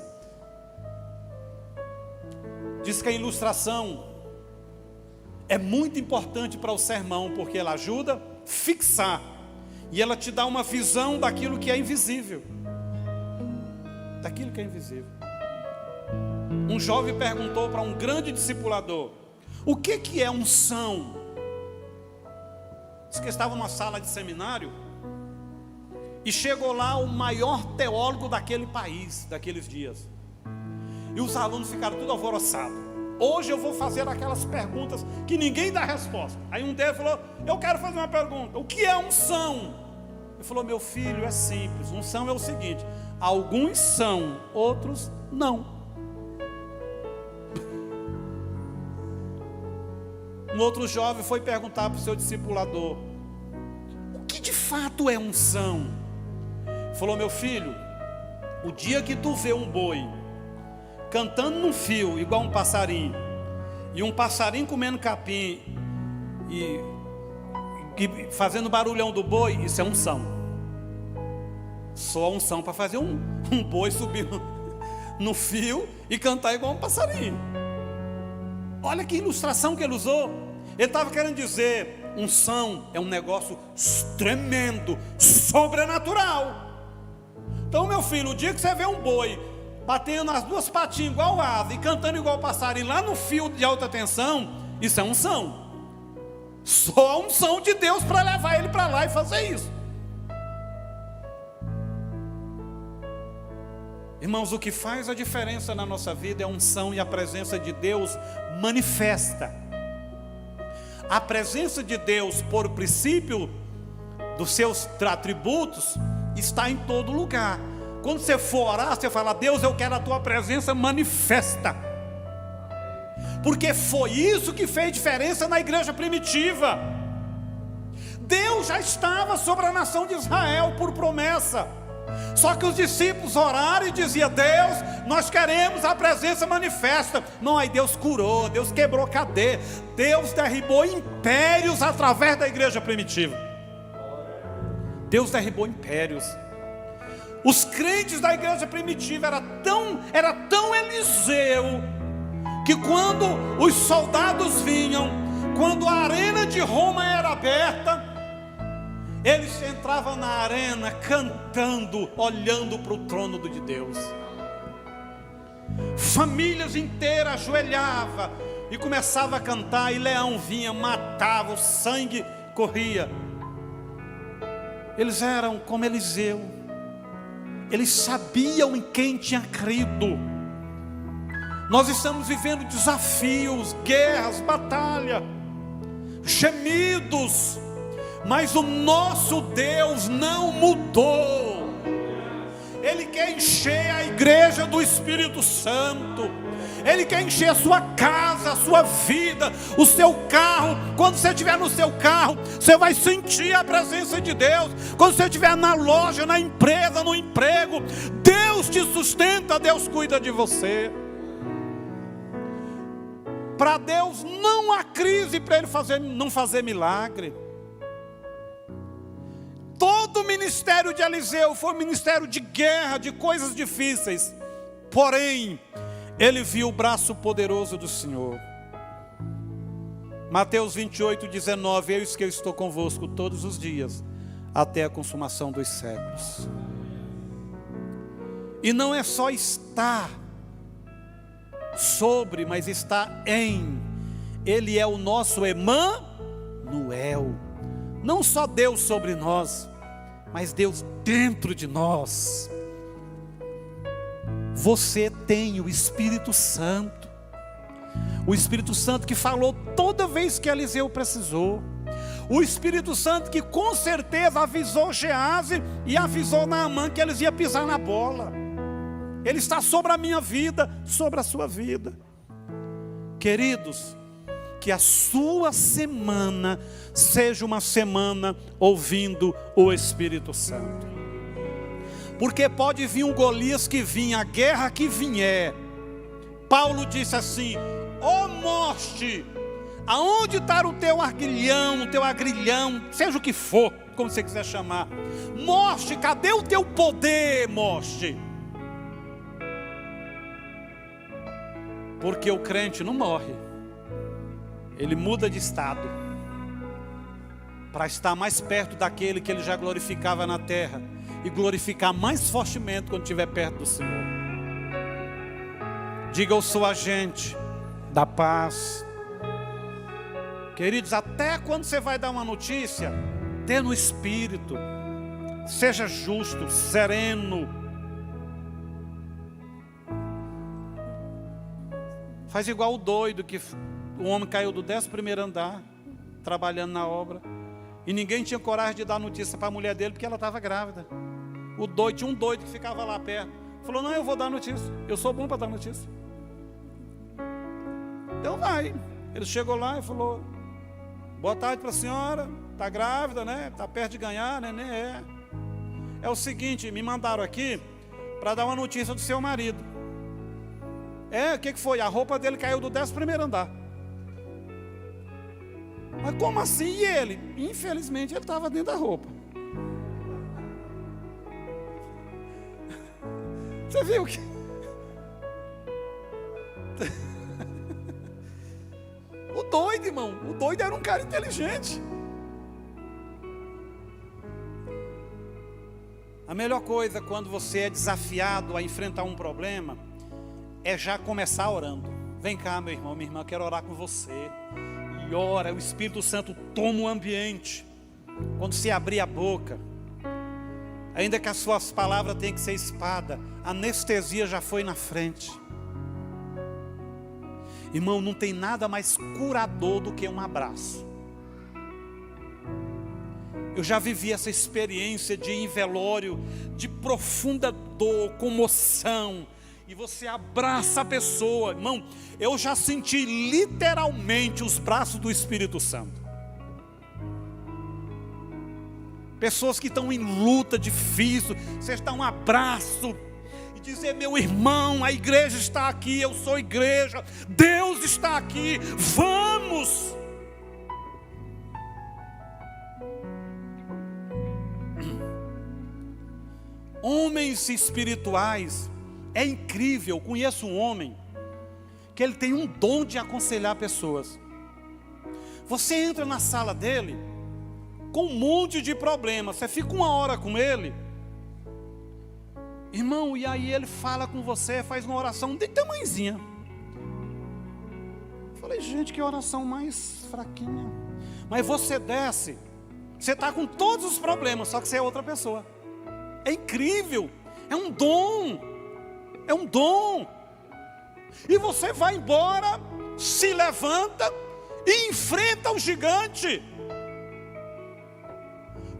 Diz que a ilustração é muito importante para o sermão, porque ela ajuda a fixar e ela te dá uma visão daquilo que é invisível. Daquilo que é invisível. Um jovem perguntou para um grande discipulador: o que é unção? Diz que estava numa sala de seminário e chegou lá o maior teólogo daquele país, daqueles dias. E os alunos ficaram tudo alvoroçados. Hoje eu vou fazer aquelas perguntas que ninguém dá resposta. Aí um deles falou: eu quero fazer uma pergunta. O que é unção? Ele falou: meu filho, é simples. Unção é o seguinte: alguns são, outros não. Um outro jovem foi perguntar para o seu discipulador: o que de fato é unção? Ele falou: meu filho, o dia que tu vê um boi cantando num fio igual um passarinho, e um passarinho comendo capim e fazendo barulhão do boi, isso é unção. Só unção para fazer um boi subir no fio e cantar igual um passarinho. Olha que ilustração que ele usou. Ele estava querendo dizer: unção é um negócio tremendo, sobrenatural. Então, meu filho, o dia que você vê um boi batendo as duas patinhas igual asa e cantando igual passarinho lá no fio de alta tensão, isso é unção. Só a unção de Deus para levar ele para lá e fazer isso. Irmãos, o que faz a diferença na nossa vida é a unção, e a presença de Deus manifesta. A presença de Deus, por princípio dos seus atributos, está em todo lugar. Quando você for orar, você fala: Deus, eu quero a tua presença manifesta. Porque foi isso que fez diferença na igreja primitiva. Deus já estava sobre a nação de Israel por promessa. Só que os discípulos oraram e diziam: Deus, nós queremos a presença manifesta. Não, aí Deus curou, Deus quebrou cadeia, Deus derribou impérios através da igreja primitiva. Deus derribou impérios. Os crentes da igreja primitiva era tão Eliseu, que quando os soldados vinham, quando a arena de Roma era aberta, eles entravam na arena cantando, olhando para o trono de Deus. Famílias inteiras ajoelhavam e começavam a cantar, e leão vinha, matava, o sangue corria. Eles eram como Eliseu. Eles sabiam em quem tinha crido. Nós estamos vivendo desafios, guerras, batalha, gemidos, mas o nosso Deus não mudou. Ele quer encher a igreja do Espírito Santo. Ele quer encher a sua casa, a sua vida, o seu carro. Quando você estiver no seu carro, você vai sentir a presença de Deus. Quando você estiver na loja, na empresa, no emprego, Deus te sustenta, Deus cuida de você. Para Deus não há crise para Ele não fazer milagre. Todo o ministério de Eliseu foi um ministério de guerra, de coisas difíceis. Porém, ele viu o braço poderoso do Senhor. Mateus 28:19, eis que eu estou convosco todos os dias, até a consumação dos séculos. E não é só estar sobre, mas está em. Ele é o nosso Emanuel. Não só Deus sobre nós, mas Deus dentro de nós. Você tem o Espírito Santo. O Espírito Santo que falou toda vez que Eliseu precisou. O Espírito Santo que com certeza avisou Geazi e avisou Naamã que eles iam pisar na bola. Ele está sobre a minha vida, sobre a sua vida. Queridos, que a sua semana seja uma semana ouvindo o Espírito Santo. Porque pode vir um Golias que vinha, a guerra que vier. Paulo disse assim: ó morte, aonde está o teu agrilhão, seja o que for, como você quiser chamar. Morte, cadê o teu poder, morte? Porque o crente não morre. Ele muda de estado para estar mais perto daquele que ele já glorificava na terra e glorificar mais fortemente quando estiver perto do Senhor. Diga: eu sou agente da paz. Queridos, até quando você vai dar uma notícia, dê no Espírito, seja justo, sereno. Faz igual o doido que o homem caiu do 11º andar, trabalhando na obra, e ninguém tinha coragem de dar notícia para a mulher dele, porque ela estava grávida. Tinha um doido que ficava lá perto, falou: não, eu vou dar notícia, eu sou bom para dar notícia. Então vai. Ele chegou lá e falou: boa tarde para a senhora, está grávida, né? Está perto de ganhar, né? É o seguinte, me mandaram aqui para dar uma notícia do seu marido. O que foi? A roupa dele caiu do 11º andar. Mas como assim? E ele? Infelizmente ele estava dentro da roupa. Você viu que... O doido, irmão. O doido era um cara inteligente. A melhor coisa quando você é desafiado a enfrentar um problema é já começar orando. Vem cá, meu irmão, minha irmã, eu quero orar com você. E ora, o Espírito Santo toma o ambiente. Quando se abrir a boca, ainda que as suas palavras tenham que ser espada, a anestesia já foi na frente. Irmão, não tem nada mais curador do que um abraço. Eu já vivi essa experiência de ir em velório, de profunda dor, comoção, e você abraça a pessoa. Irmão, eu já senti literalmente os braços do Espírito Santo. Pessoas que estão em luta difícil, você dá um abraço e dizer: meu irmão, a igreja está aqui, eu sou igreja, Deus está aqui, vamos! Homens espirituais, é incrível. Conheço um homem que ele tem um dom de aconselhar pessoas. Você entra na sala dele com um monte de problemas, você fica 1 hora com ele, irmão, e aí ele fala com você, faz uma oração de tamanhozinha. Eu falei: gente, que oração mais fraquinha. Mas você desce, Você está com todos os problemas, só que você é outra pessoa. É incrível, é um dom, é um dom. E você vai embora, se levanta e enfrenta o gigante.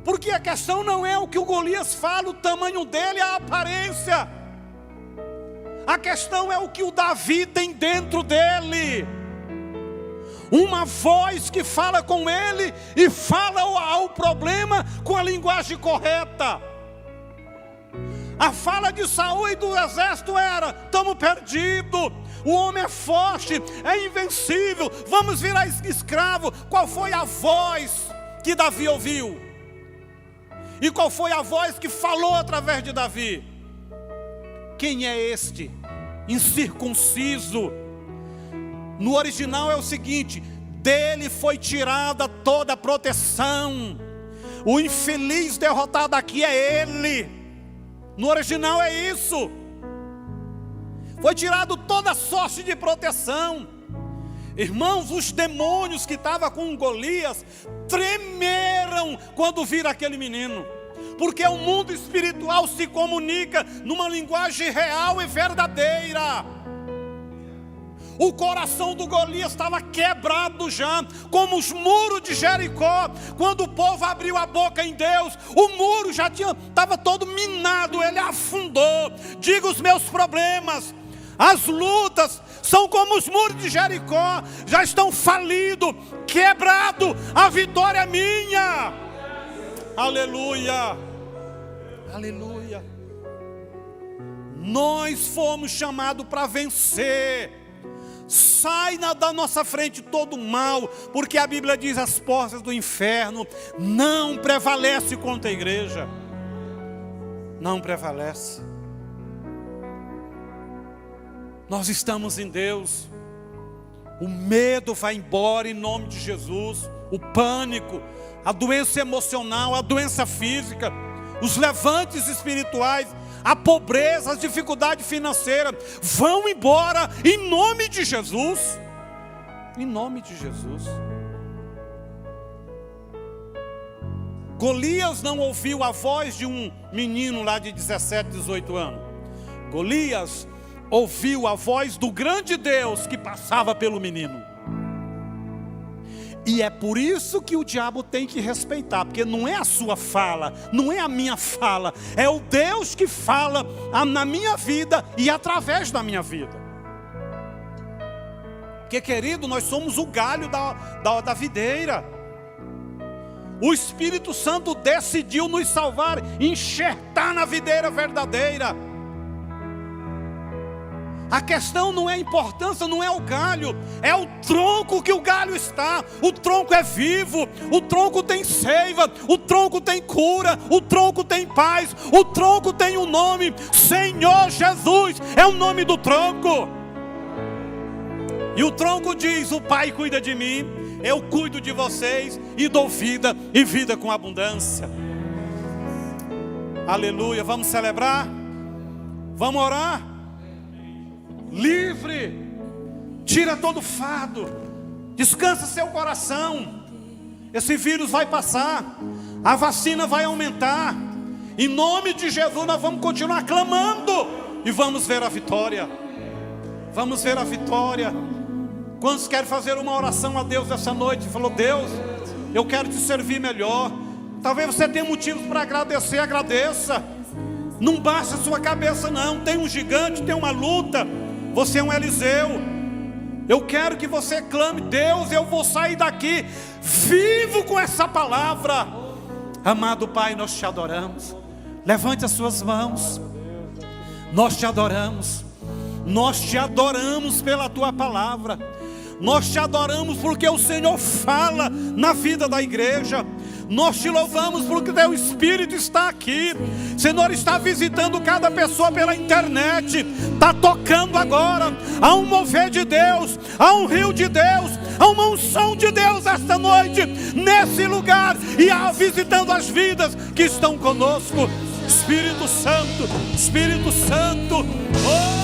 Porque a questão não é o que o Golias fala, o tamanho dele, a aparência. A questão é o que o Davi tem dentro dele. Uma voz que fala com ele e fala ao problema com a linguagem correta. A fala de Saul e do exército era: estamos perdidos, o homem é forte, é invencível, vamos virar escravo. Qual foi a voz que Davi ouviu? E qual foi a voz que falou através de Davi? Quem é este incircunciso? No original é o seguinte: dele foi tirada toda a proteção. O infeliz derrotado aqui é ele. No original é isso. Foi tirado toda a sorte de proteção. Irmãos, os demônios que estavam com Golias tremeram quando viram aquele menino. Porque o mundo espiritual se comunica numa linguagem real e verdadeira. O coração do Golias estava quebrado já, como os muros de Jericó. Quando o povo abriu a boca em Deus, o muro já estava todo minado, ele afundou. Diga: os meus problemas, as lutas, são como os muros de Jericó, já estão falidos, quebrados, a vitória é minha. Aleluia, aleluia. Nós fomos chamados para vencer. Sai da nossa frente todo mal, porque a Bíblia diz: as portas do inferno não prevalecem contra a igreja. Não prevalece. Nós estamos em Deus. O medo vai embora em nome de Jesus. O pânico, a doença emocional, a doença física, os levantes espirituais, a pobreza, as dificuldades financeiras vão embora em nome de Jesus. Em nome de Jesus. Golias não ouviu a voz de um menino lá de 17, 18 anos. Golias ouviu a voz do grande Deus que passava pelo menino. E é por isso que o diabo tem que respeitar, porque não é a sua fala, não é a minha fala, é o Deus que fala na minha vida e através da minha vida. Porque, querido, nós somos o galho da videira. O Espírito Santo decidiu nos salvar, enxertar na videira verdadeira. A questão não é a importância, não é o galho, é o tronco que o galho está. O tronco é vivo, o tronco tem seiva, o tronco tem cura, o tronco tem paz, o tronco tem um nome: Senhor Jesus é o nome do tronco. E o tronco diz: o Pai cuida de mim, eu cuido de vocês e dou vida, e vida com abundância. Aleluia. Vamos celebrar? Vamos orar? Livre, tira todo fardo, descansa seu coração. Esse vírus vai passar, a vacina vai aumentar. Em nome de Jesus nós vamos continuar clamando e vamos ver a vitória. Vamos ver a vitória. Quantos querem fazer uma oração a Deus essa noite? Falou: Deus, eu quero te servir melhor. Talvez você tenha motivos para agradecer, agradeça. Não baixa a sua cabeça não, tem um gigante, tem uma luta. Você é um Eliseu. Eu quero que você clame: Deus, eu vou sair daqui vivo com essa palavra. Amado Pai, nós te adoramos. Levante as suas mãos. Nós te adoramos. Nós te adoramos pela tua palavra. Nós te adoramos porque o Senhor fala na vida da igreja. Nós te louvamos porque o teu Espírito está aqui. Senhor, está visitando cada pessoa pela internet. Está tocando agora. Há um mover de Deus, há um rio de Deus, há uma unção de Deus esta noite, nesse lugar, e há visitando as vidas que estão conosco. Espírito Santo, Espírito Santo, oh!